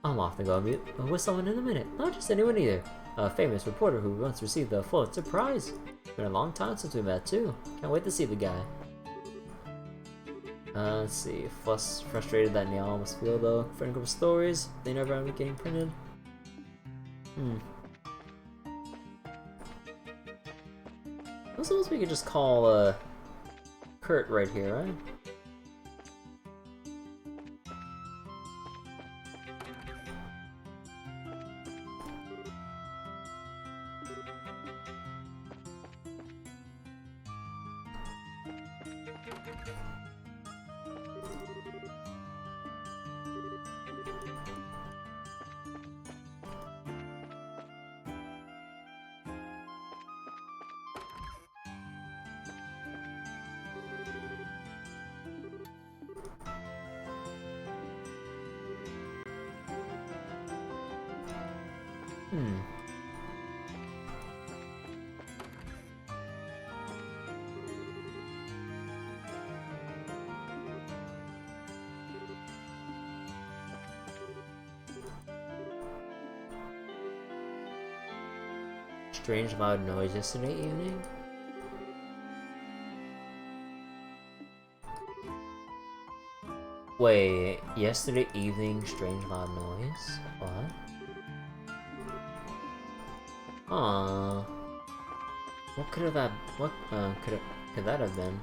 I'm off to go mute with someone in a minute. Not just anyone either. A famous reporter who once received the Pulitzer Prize. Been a long time since we met too. Can't wait to see the guy. Let's see. Frustrated that Neil must feel though. Friend group of stories. They never end up getting printed. I suppose we could just call Kurt right here, right? Strange loud noise yesterday evening? Wait, yesterday evening, strange loud noise? What? What could that have been?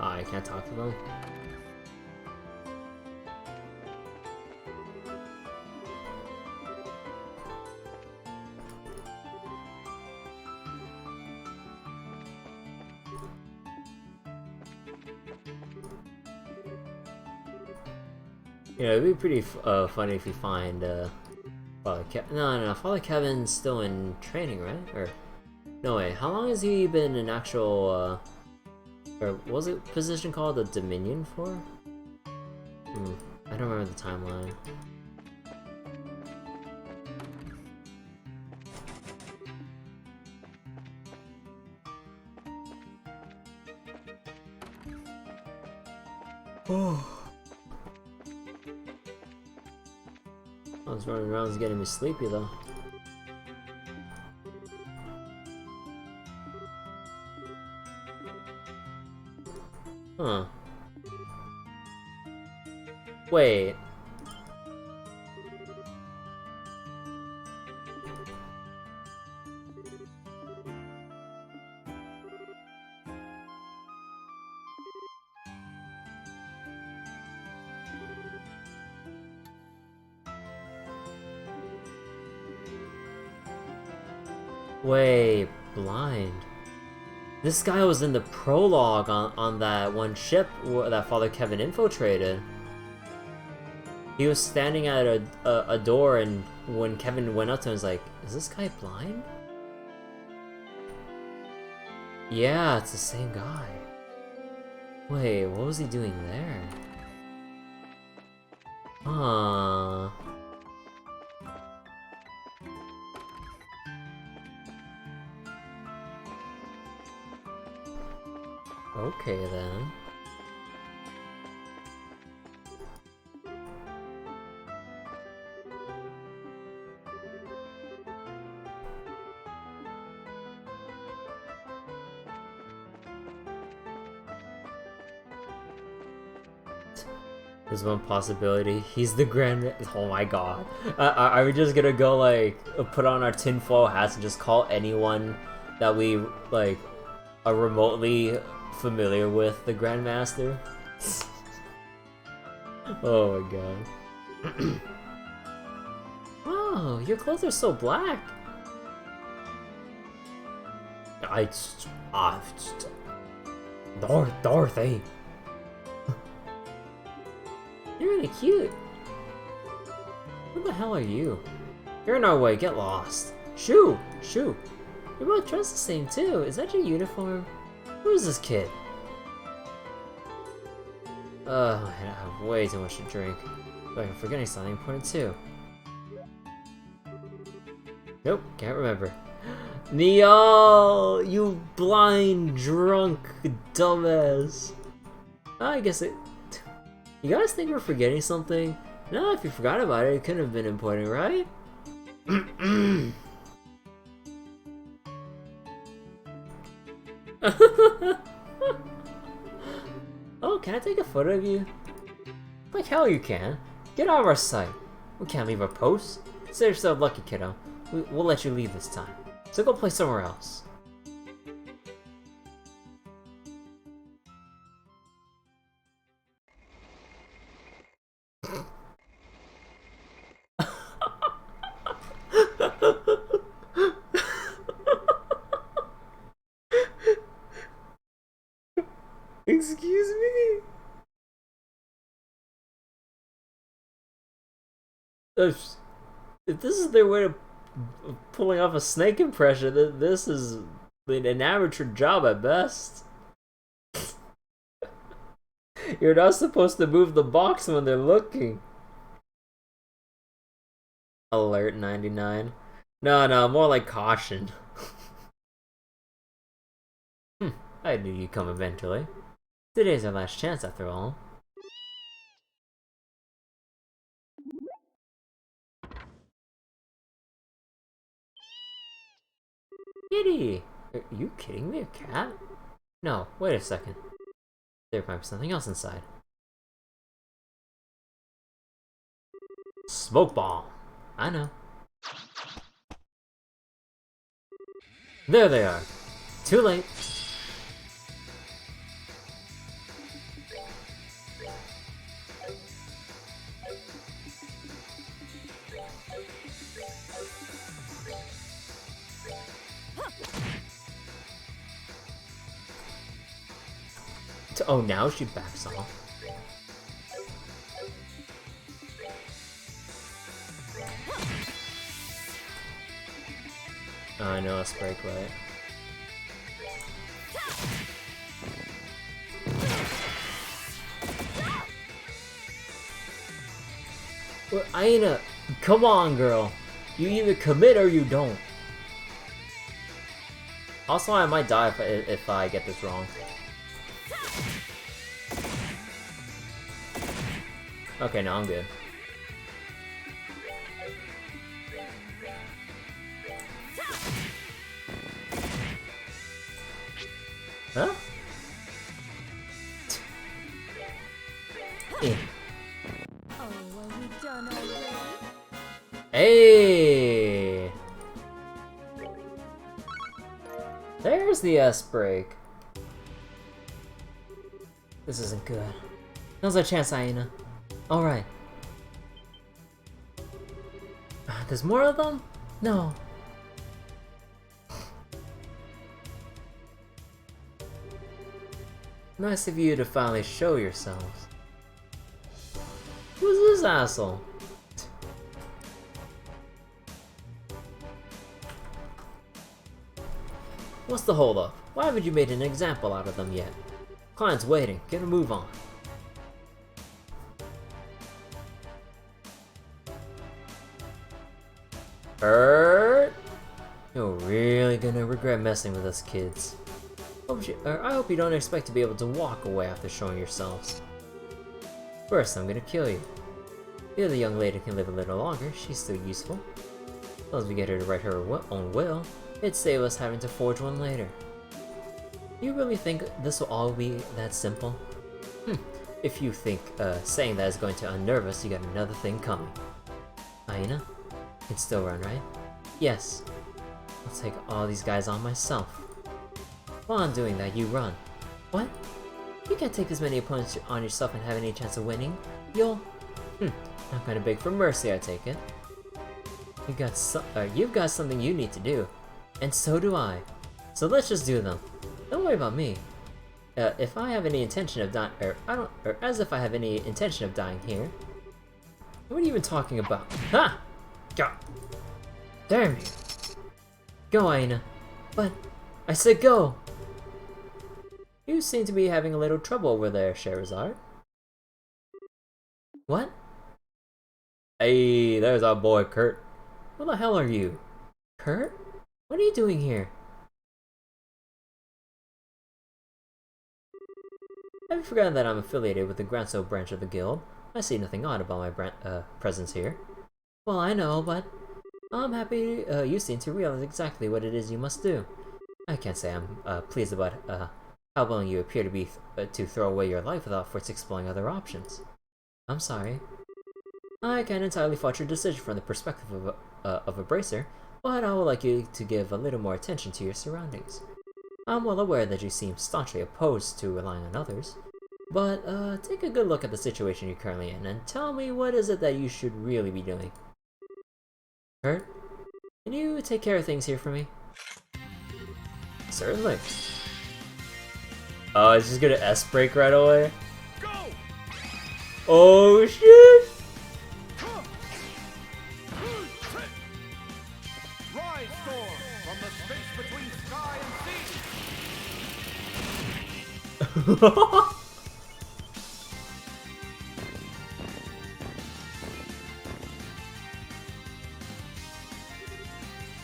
I can't talk to them. Yeah, it'd be pretty funny if you find Father no, Father Kevin's still in training, right? Or no way, how long has he been in actual or what was it position called, the Dominion for? I don't remember the timeline. Oh. I was running around, it's getting me sleepy though. Huh. Wait. Wait, blind. This guy was in the prologue on that one ship that Father Kevin infiltrated. He was standing at a door, and when Kevin went up to him, he was like, is this guy blind? Yeah, it's the same guy. Wait, what was he doing there? Huh. Okay then. There's one possibility. He's the Grand. Oh my god. Are we just gonna go like put on our tinfoil hats and just call anyone that we like are remotely familiar with the Grandmaster? Oh my god. Oh, your clothes are so black. Dorothy. You're really cute. Who the hell are you? You're in our way, get lost. Shoo! Shoo! You're both dressed the same too. Is that your uniform? Who is this kid? I have way too much to drink. But I'm forgetting something important too. Nope, can't remember. Neil! You blind, drunk, dumbass. I guess it... You guys think we're forgetting something? No, if you forgot about it, it couldn't have been important, right? Oh, can I take a photo of you? Like hell you can. Get out of our sight. We can't leave our post. Consider yourself lucky, kiddo. We'll let you leave this time. So go play somewhere else. Excuse me? If this is their way of pulling off a snake impression, this is an amateur job at best. You're not supposed to move the box when they're looking. Alert 99. No, more like caution. I knew you'd come eventually. Today's our last chance after all. Kitty! Are you kidding me? A cat? No, wait a second. There might be something else inside. Smoke bomb! I know. There they are. Too late. Oh, now she backs off. Oh, I know, let's break right. Well, Aina, come on, girl. You either commit or you don't. Also, I might die if I get this wrong. Okay, no, I'm good. Huh? Eh.
Oh, are we done already?
Hey! There's the S-break. This isn't good. Now's our chance, Aina. Alright. There's more of them? No. Nice of you to finally show yourselves. Who's this asshole? What's the holdup? Why haven't you made an example out of them yet? Client's waiting. Get a move on. You're really gonna regret messing with us kids. I hope you don't expect to be able to walk away after showing yourselves. First, I'm gonna kill you. The other young lady can live a little longer. She's still useful. As long as we get her to write her own will, it'd save us having to forge one later. You really think this will all be that simple? If you think saying that is going to unnerve us, you got another thing coming. Aina? Can still run, right? Yes. I'll take all these guys on myself. While I'm doing that, you run. What? You can't take as many opponents on yourself and have any chance of winning. You'll... Not gonna beg for mercy, I take it. You've got something you need to do. And so do I. So let's just do them. Don't worry about me. If I have any intention of dying... as if I have any intention of dying here. What are you even talking about? Ha! God. Damn you. Go, Aina. But... I said go! You seem to be having a little trouble over there, Scherazard. What? Hey, there's our boy Kurt. Who the hell are you? Kurt? What are you doing here? Have you forgotten that I'm affiliated with the Granso branch of the guild? I see nothing odd about my presence here. Well, I know, but I'm happy you seem to realize exactly what it is you must do. I can't say I'm pleased about how willing you appear to be to throw away your life without first exploring other options. I'm sorry. I can't entirely fault your decision from the perspective of a bracer, but I would like you to give a little more attention to your surroundings. I'm well aware that you seem staunchly opposed to relying on others, but take a good look at the situation you're currently in and tell me what is it that you should really be doing. Kurt, can you take care of things here for me? Certainly. Oh, it's just gonna S-break right away?
Go!
Oh shit!
Rise, storm, from the space between sky and sea!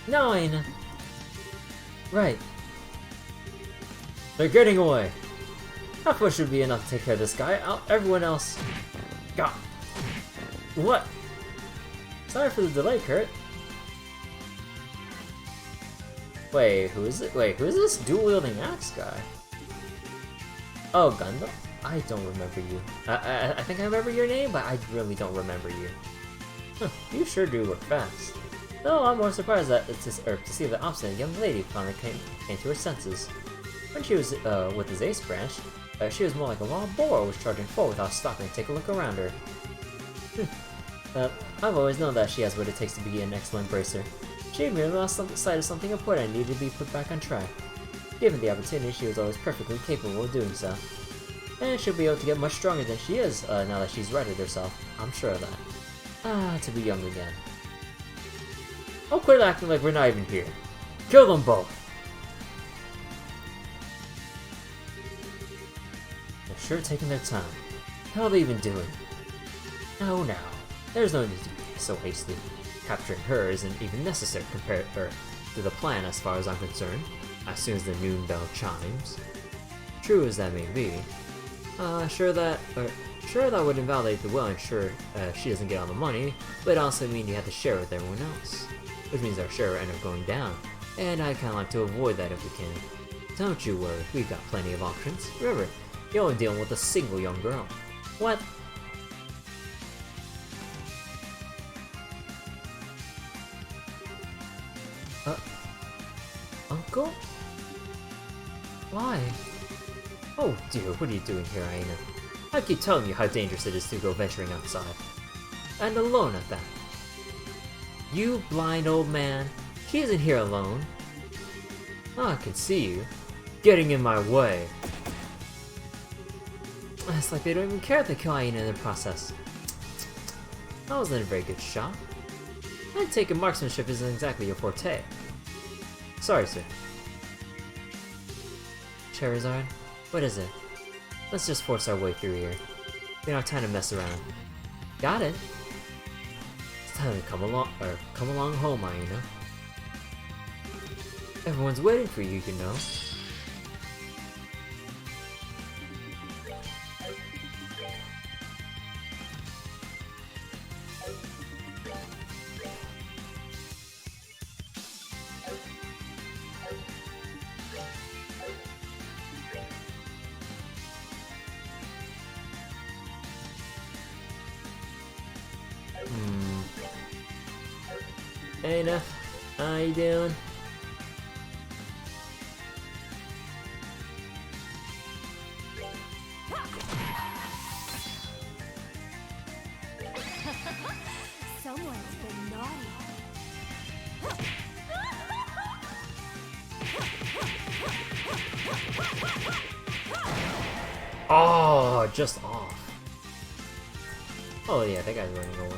No, Aina. Right. They're getting away. Half push should be enough to take care of this guy. Everyone else... God. What? Sorry for the delay, Kurt. Wait, who is it? Wait, who is this dual-wielding axe guy? Oh, Gundam? I don't remember you. I think I remember your name, but I really don't remember you. Huh, you sure do look fast. Though I'm more surprised that to see the obstinate young lady finally came to her senses. When she was with his ace branch, she was more like a wild boar, was charging forward without stopping to take a look around her. I've always known that she has what it takes to be an excellent bracer. She merely lost sight of something important and needed to be put back on track. Given the opportunity, she was always perfectly capable of doing so. And she'll be able to get much stronger than she is now that she's righted herself. I'm sure of that. Ah, to be young again. Oh, quit acting like we're not even here. Kill them both! They're sure taking their time. How are they even doing? Oh, now. There's no need to be so hasty. Capturing her isn't even necessary compared to the plan as far as I'm concerned, as soon as the noon bell chimes. True as that may be, sure that would invalidate the will and sure she doesn't get all the money, but also mean you have to share with everyone else. Which means our share will end up going down, and I kinda like to avoid that if we can. Don't you worry, we've got plenty of options. Remember, you're only dealing with a single young girl. What? Uncle? Why? Oh dear, what are you doing here, Aina? I keep telling you how dangerous it is to go venturing outside. And alone at that. You blind old man. She isn't here alone. Oh, I can see you. Getting in my way. It's like they don't even care if they kill Aina in the process. That wasn't a very good shot. I'd take marksmanship isn't exactly your forte. Sorry, sir. Charizard? What is it? Let's just force our way through here. We don't have time to mess around. Got it. It's time to come along home, Aina. Everyone's waiting for you, you know. Aina, how you doing?
Someone's been naughty.
Oh, just off. Oh yeah, that guy's running away.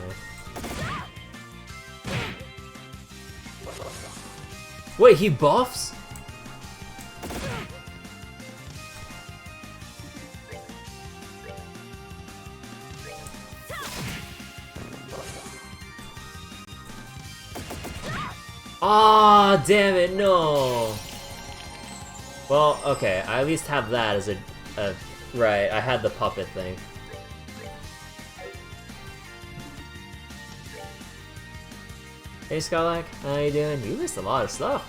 Wait, he buffs? Ah, damn it, no. Well, okay, I at least have that as a right, I had the puppet thing. Hey Skylac, how you doing? You missed a lot of stuff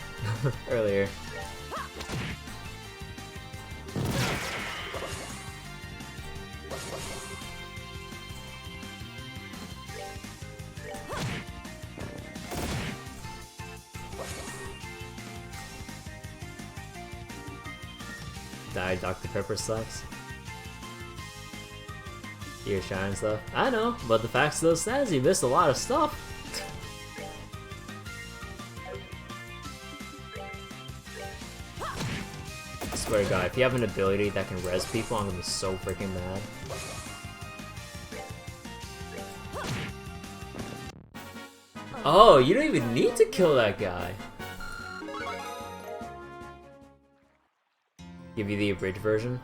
earlier. Die, Dr. Pepper sucks. You're shining stuff. I know, but the fact still stands, you missed a lot of stuff. I swear to God, if you have an ability that can res people, I'm gonna be so freaking mad. Oh, you don't even need to kill that guy. Give you the abridged version.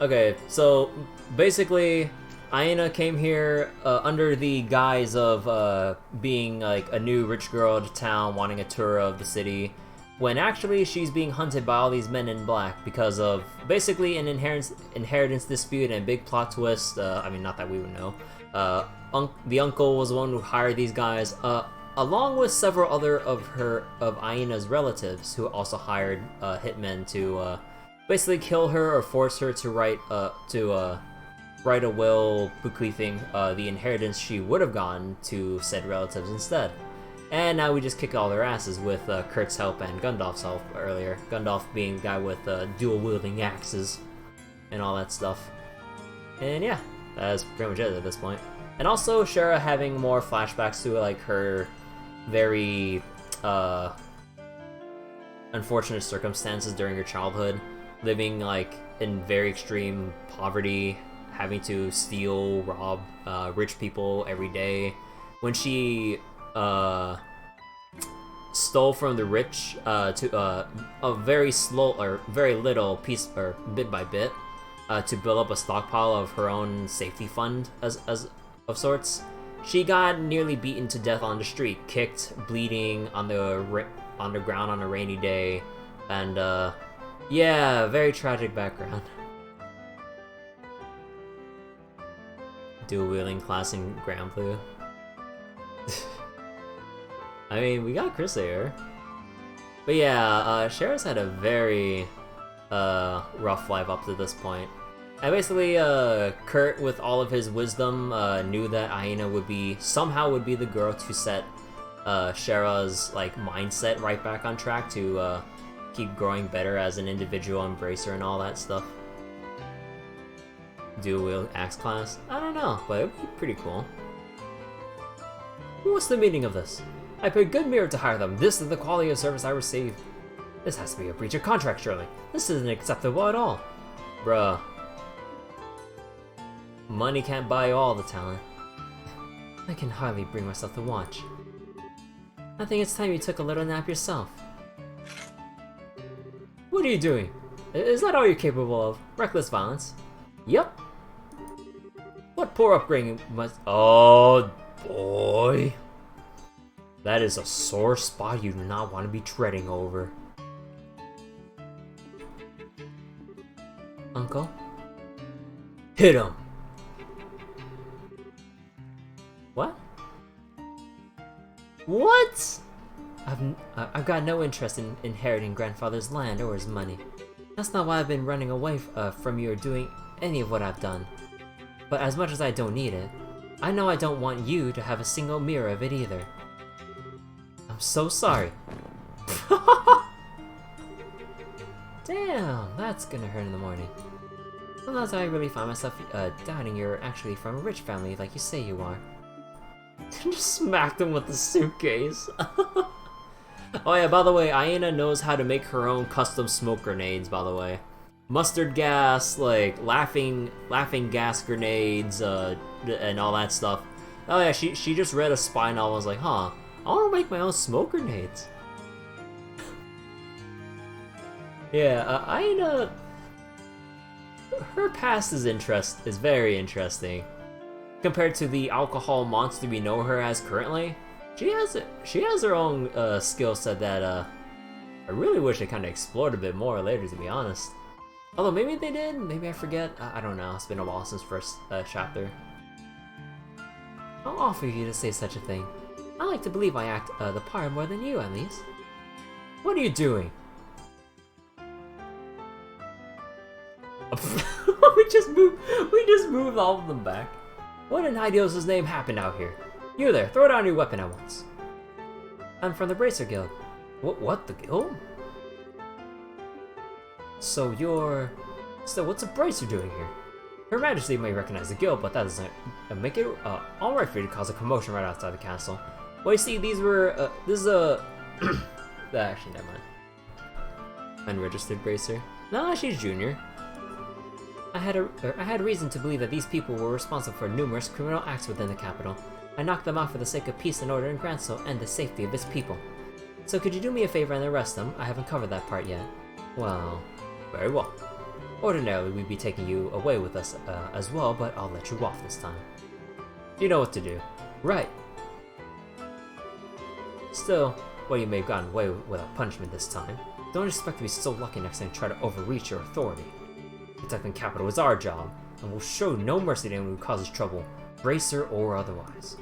Okay, so basically, Aina came here under the guise of being like a new rich girl to town, wanting a tour of the city, when actually she's being hunted by all these men in black because of basically an inheritance dispute and a big plot twist. I mean, not that we would know. The uncle was the one who hired these guys, along with several other of Aina's relatives, who also hired hitmen to basically kill her or force her to write a will bequeathing the inheritance she would have gotten to said relatives instead. And now we just kick all their asses with Kurt's help and Gundalf's help earlier. Gundalf being the guy with dual-wielding axes and all that stuff. And yeah, that's pretty much it at this point. And also Schera having more flashbacks to like her very unfortunate circumstances during her childhood, living like in very extreme poverty, having to steal, rob rich people every day. When she stole from the rich to a very slow or very little piece or bit by bit to build up a stockpile of her own safety fund as of sorts. She got nearly beaten to death on the street, kicked, bleeding on the ground on a rainy day, and yeah, very tragic background. Dual-wielding class in Grand Blue. I mean, we got Chris here. But yeah, Schera's had a very rough life up to this point. And basically, Kurt, with all of his wisdom, knew that Aina somehow would be the girl to set Schera's like mindset right back on track to keep growing better as an individual, embrace her and all that stuff. Dual-wield axe class? I don't know, but it would be pretty cool. What's the meaning of this? I paid good mirror to hire them. This is the quality of service I received. This has to be a breach of contract, surely. This isn't acceptable at all. Bruh. Money can't buy you all the talent. I can hardly bring myself to watch. I think it's time you took a little nap yourself. What are you doing? Is that all you're capable of? Reckless violence? Yep. What poor upbringing must— Oh, boy. That is a sore spot you do not want to be treading over. Uncle? Hit him! What? What? I've got no interest in inheriting grandfather's land or his money. That's not why I've been running away from you or doing any of what I've done. But as much as I don't need it, I know I don't want you to have a single mirror of it either. I'm so sorry. Damn, that's gonna hurt in the morning. Sometimes I really find myself doubting you're actually from a rich family like you say you are. Just smacked him with the suitcase. Oh yeah, by the way, Aina knows how to make her own custom smoke grenades, by the way. Mustard gas, like laughing gas grenades, and all that stuff. Oh yeah, she just read a spy novel and was like, huh, I wanna make my own smoke grenades. Yeah, Aina, her past is very interesting. Compared to the alcohol monster we know her as currently, she has her own skill set that I really wish they kind of explored a bit more later, to be honest. Although maybe they did, maybe I forget. I don't know. It's been a while since first chapter. How awful of you to say such a thing. I like to believe I act the part more than you, at least. What are you doing? we just moved all of them back. What in Hideo's name happened out here? You there, throw down your weapon at once. I'm from the Bracer Guild. What, the guild? So what's a Bracer doing here? Her Majesty may recognize the guild, but that doesn't make it alright for you to cause a commotion right outside the castle. Well, you see, this is a... actually, never mind. Unregistered Bracer. No, she's junior. I had reason to believe that these people were responsible for numerous criminal acts within the capital. I knocked them out for the sake of peace and order in Gransel and the safety of its people. So could you do me a favor and arrest them? I haven't covered that part yet. Well, very well. Ordinarily, we'd be taking you away with us as well, but I'll let you off this time. You know what to do. Right. Still, well, you may have gotten away without punishment this time. Don't expect to be so lucky next time you try to overreach your authority. Protecting capital is our job, and we'll show no mercy to anyone who causes trouble, Bracer or otherwise.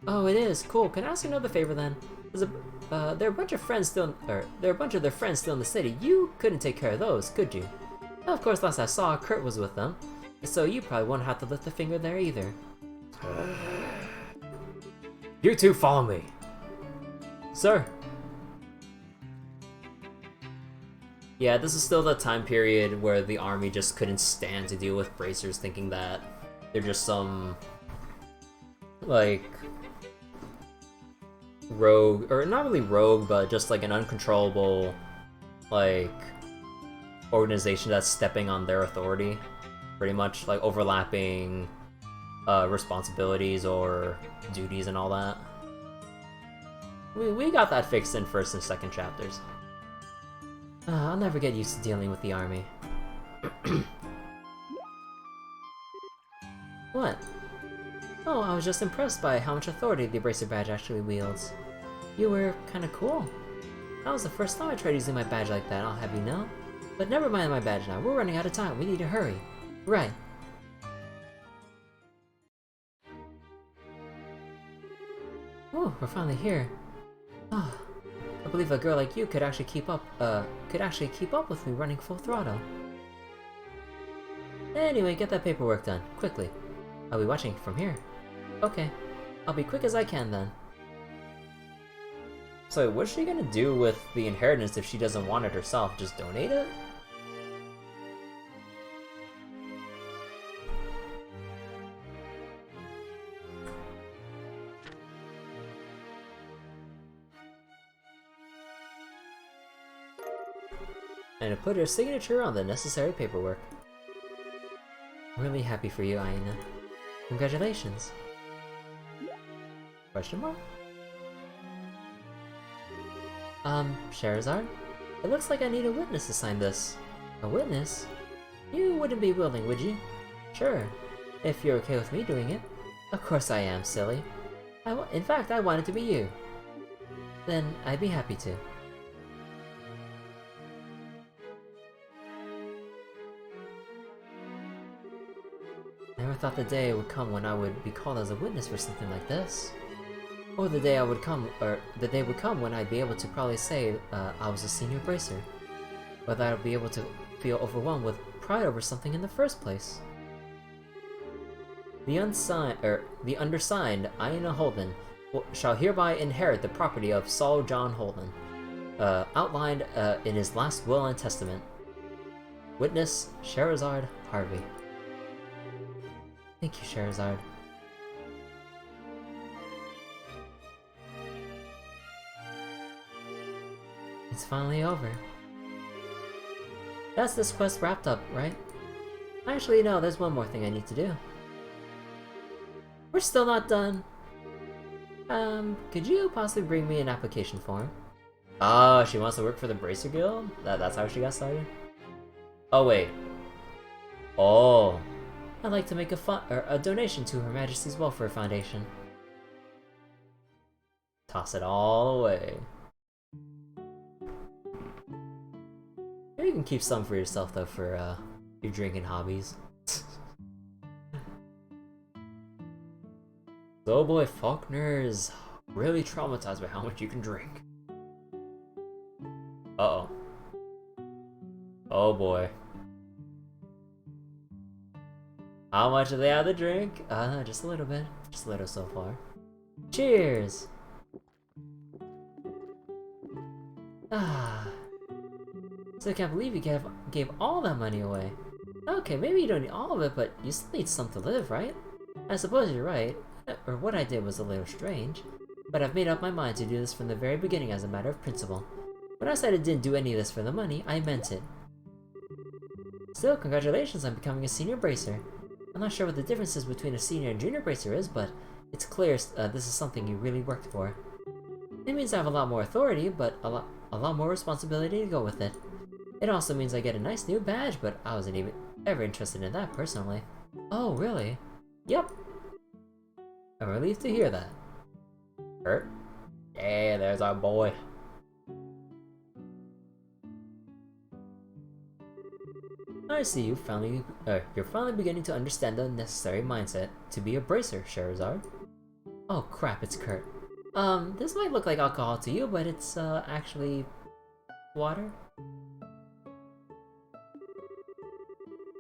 Oh, it is? Cool. Can I ask another favor then? There are a bunch of friends still, there are a bunch of their friends still in the city. You couldn't take care of those, could you? Well, of course, last I saw, Kurt was with them, so you probably won't have to lift a finger there either. You two follow me. Sir. Yeah, this is still the time period where the army just couldn't stand to deal with bracers, thinking that they're just some, like, rogue, or not really rogue, but just like an uncontrollable, like, organization that's stepping on their authority, pretty much, like overlapping responsibilities or duties and all that. We got that fixed in first and second chapters. I'll never get used to dealing with the army. What? Oh, I was just impressed by how much authority the Bracer badge actually wields. You were kinda cool. That was the first time I tried using my badge like that, I'll have you know. But never mind my badge now, we're running out of time, we need to hurry. Right. Oh, we're finally here. Oh, I believe a girl like you could actually keep up with me running full throttle. Anyway, get that paperwork done, quickly. I'll be watching from here. Okay, I'll be quick as I can then. So what's she gonna do with the inheritance if she doesn't want it herself? Just donate it? And to put her signature on the necessary paperwork. I'm really happy for you, Aina. Congratulations. Question mark? Scherazard? It looks like I need a witness to sign this. A witness? You wouldn't be willing, would you? Sure. If you're okay with me doing it. Of course I am, silly. In fact, I want it to be you. Then I'd be happy to. Never thought the day would come when I would be called as a witness for something like this. Or the day would come when I'd be able to probably say I was a senior bracer. Or that I'd be able to feel overwhelmed with pride over something in the first place. The undersigned, Aina Holden, shall hereby inherit the property of Saul John Holden, outlined in his last will and testament. Witness, Scherazard Harvey. Thank you, Scherazard. It's finally over. That's this quest wrapped up, right? Actually, no, there's one more thing I need to do. We're still not done. Could you possibly bring me an application form? Oh, she wants to work for the Bracer Guild? That's how she got started? Oh, wait. Oh. I'd like to make a donation to Her Majesty's Welfare Foundation. Toss it all away. You can keep some for yourself, though, for your drinking hobbies. So boy, Faulkner is really traumatized by how much you can drink. Uh-oh. Oh boy. How much do they have to drink? Just a little bit. Just a little so far. Cheers! Ah. So I can't believe you gave all that money away. Okay, maybe you don't need all of it, but you still need some to live, right? I suppose you're right. Or what I did was a little strange. But I've made up my mind to do this from the very beginning as a matter of principle. When I said I didn't do any of this for the money, I meant it. Still, congratulations on becoming a senior bracer. I'm not sure what the difference is between a senior and junior bracer is, but it's clear this is something you really worked for. It means I have a lot more authority, but a lot more responsibility to go with it. It also means I get a nice new badge, but I wasn't even ever interested in that personally. Oh, really? Yep. I'm relieved to hear that. Hurt? Yeah, there's our boy. I see you're finally beginning to understand the necessary mindset to be a bracer, Scherazard. Oh crap, it's Kurt. This might look like alcohol to you, but it's actually water.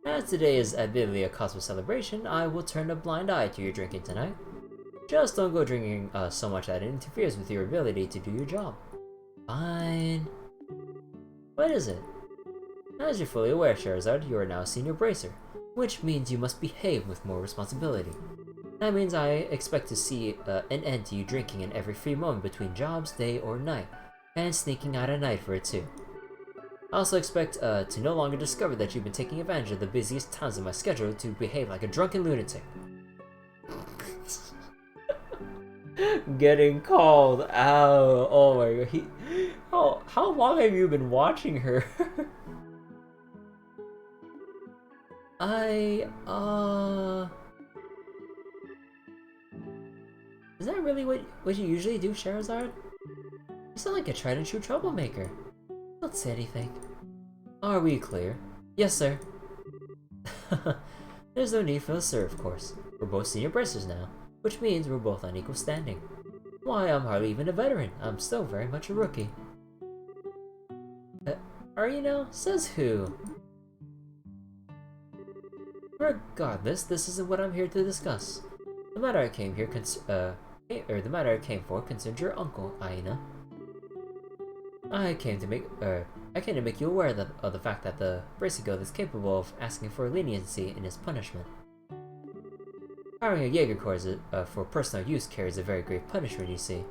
As today is admittedly a cause for celebration, I will turn a blind eye to your drinking tonight. Just don't go drinking so much that it interferes with your ability to do your job. Fine. What is it? As you're fully aware, Scherazard, you are now a senior bracer, which means you must behave with more responsibility. That means I expect to see an end to you drinking in every free moment between jobs, day or night, and sneaking out at night for it too. I also expect to no longer discover that you've been taking advantage of the busiest times of my schedule to behave like a drunken lunatic. Getting called out. Oh my god. How long have you been watching her? Is that really what you usually do, Scherazard? You sound like a tried and true troublemaker. Don't say anything. Are we clear? Yes, sir. There's no need for the sir, of course. We're both senior bracers now, which means we're both on equal standing. Why, I'm hardly even a veteran. I'm still very much a rookie. Are you now? Says who? Regardless, this isn't what I'm here to discuss. The matter I came for concerned your uncle, Aina. I came to make you aware of the fact that the Bracer Guild is capable of asking for leniency in its punishment. Hiring a Jaeger Corps for personal use carries a very grave punishment, you see.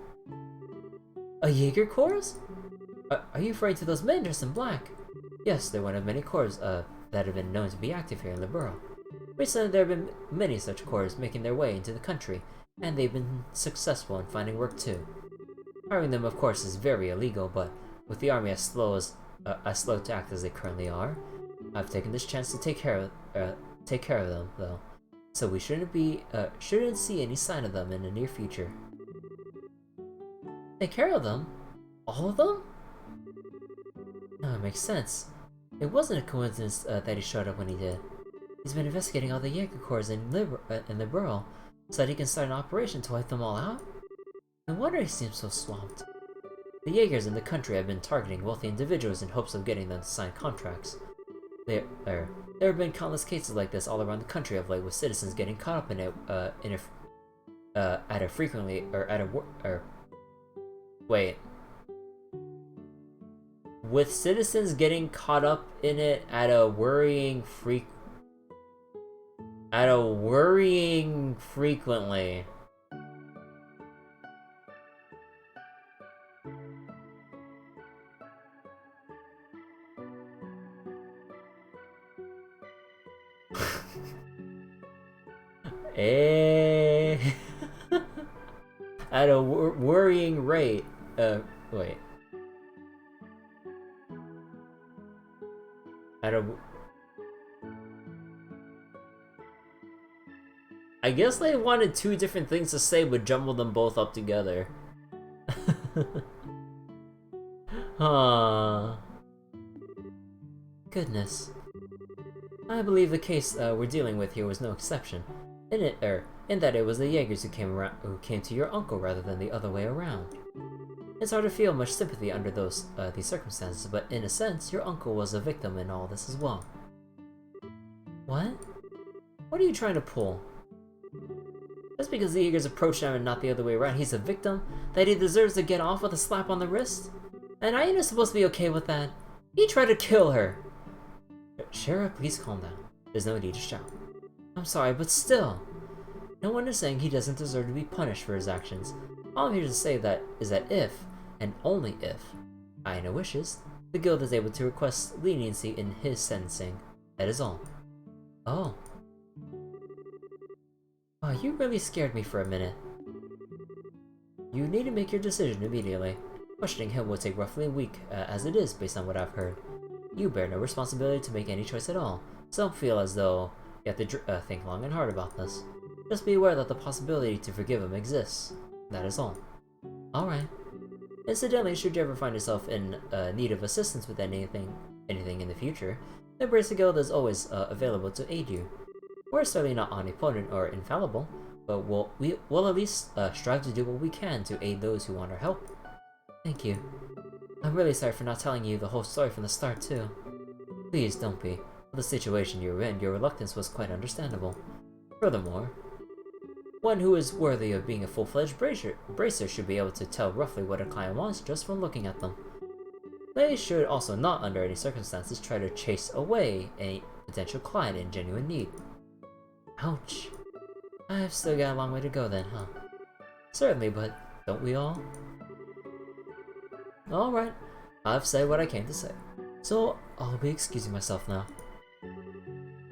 A Jaeger Corps? Are you referring to those men dressed in black? Yes, they're one of many corps that have been known to be active here in the borough. Recently, there have been many such corps making their way into the country, and they've been successful in finding work too. Hiring them, of course, is very illegal, but with the army as slow to act as they currently are, I've taken this chance to take care of them, though. So we shouldn't see any sign of them in the near future. Take care of them? All of them? No, it makes sense. It wasn't a coincidence that he showed up when he did. He's been investigating all the Jaeger Corps in the borough, so that he can start an operation to wipe them all out? No wonder he seems so swamped. The Jaegers in the country have been targeting wealthy individuals in hopes of getting them to sign contracts. There have been countless cases like this all around the country of late, with citizens getting caught up in it with citizens getting caught up in it at a worrying frequently. At a worrying rate. Wait. I guess they wanted two different things to say, but jumbled them both up together. Goodness. I believe the case we're dealing with here was no exception. In that it was the Jaegers who came to your uncle rather than the other way around. It's hard to feel much sympathy under these circumstances, but in a sense, your uncle was a victim in all this as well. What? What are you trying to pull? Just because the Jaegers approached him and not the other way around, he's a victim? That he deserves to get off with a slap on the wrist? And Aina supposed to be okay with that? He tried to kill her! Schera, please calm down. There's no need to shout. I'm sorry, but still. No one is saying he doesn't deserve to be punished for his actions. All I'm here to say is that if, and only if, Aina wishes, the guild is able to request leniency in his sentencing. That is all. Oh. Wow, you really scared me for a minute. You need to make your decision immediately. Questioning him will take roughly a week, as it is, based on what I've heard. You bear no responsibility to make any choice at all, so don't feel as though you have to think long and hard about this. Just be aware that the possibility to forgive him exists. That is all. Alright. Incidentally, should you ever find yourself in need of assistance with anything in the future, the Bracer Guild is always available to aid you. We're certainly not omnipotent or infallible, but we'll at least strive to do what we can to aid those who want our help. Thank you. I'm really sorry for not telling you the whole story from the start, too. Please don't be. For the situation you're in, your reluctance was quite understandable. Furthermore, one who is worthy of being a full-fledged bracer should be able to tell roughly what a client wants just from looking at them. They should also not, under any circumstances, try to chase away a potential client in genuine need. Ouch. I've still got a long way to go then, huh? Certainly, but don't we all? Alright, I've said what I came to say. So, I'll be excusing myself now.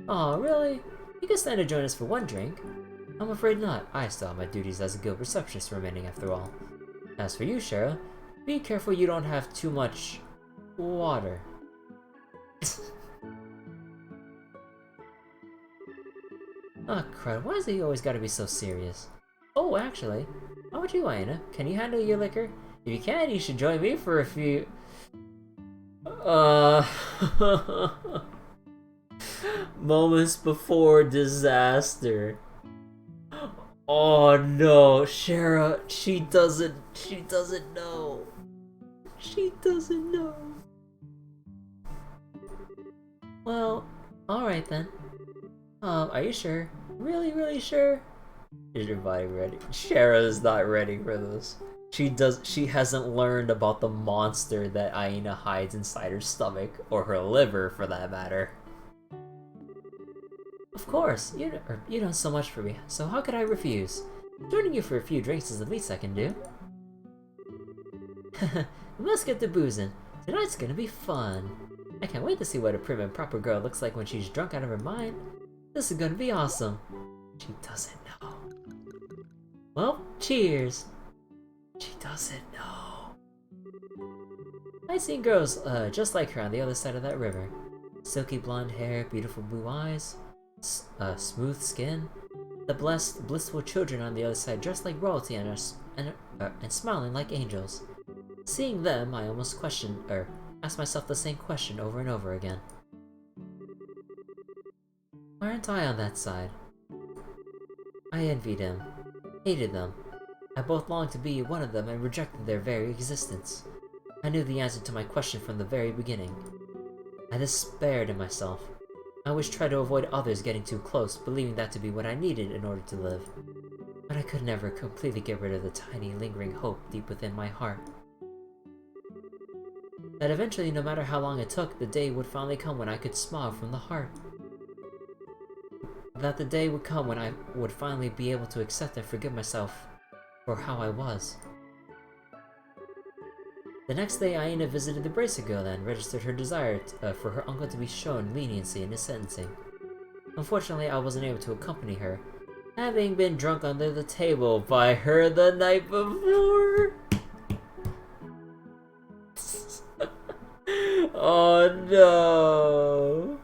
Oh, really? You can stand to join us for one drink? I'm afraid not. I still have my duties as a guild receptionist remaining after all. As for you, Schera, be careful you don't have too much water. Oh crud, why is he always gotta be so serious? Oh, actually, how about you, Aina? Can you handle your liquor? If you can, you should join me for a few... moments before disaster. Oh no, Schera, she doesn't know. She doesn't know. Well, alright then. Are you sure? Really sure? Is your body ready? Schera is not ready for this. She hasn't learned about the monster that Aina hides inside her stomach, or her liver for that matter. Of course, you know so much for me, so how could I refuse? Joining you for a few drinks is the least I can do. We must get to boozing. Tonight's gonna be fun. I can't wait to see what a prim and proper girl looks like when she's drunk out of her mind. This is gonna be awesome. She doesn't know. Well, cheers. She doesn't know. I've seen girls just like her on the other side of that river. Silky blonde hair, beautiful blue eyes, smooth skin. The blissful children on the other side dressed like royalty and smiling like angels. Seeing them, I almost asked myself the same question over and over again. Why aren't I on that side? I envied him, hated them. I both longed to be one of them and rejected their very existence. I knew the answer to my question from the very beginning. I despaired in myself. I always tried to avoid others getting too close, believing that to be what I needed in order to live. But I could never completely get rid of the tiny, lingering hope deep within my heart. That eventually, no matter how long it took, the day would finally come when I could smile from the heart. That the day would come when I would finally be able to accept and forgive myself for how I was. The next day, Aina visited the Bracer Guild and registered her desire for her uncle to be shown leniency in his sentencing. Unfortunately, I wasn't able to accompany her, having been drunk under the table by her the night before. Oh no!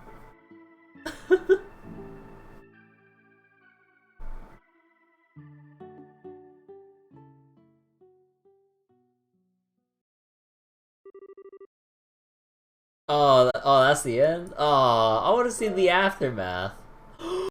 Oh, that's the end? Oh, I want to see the aftermath.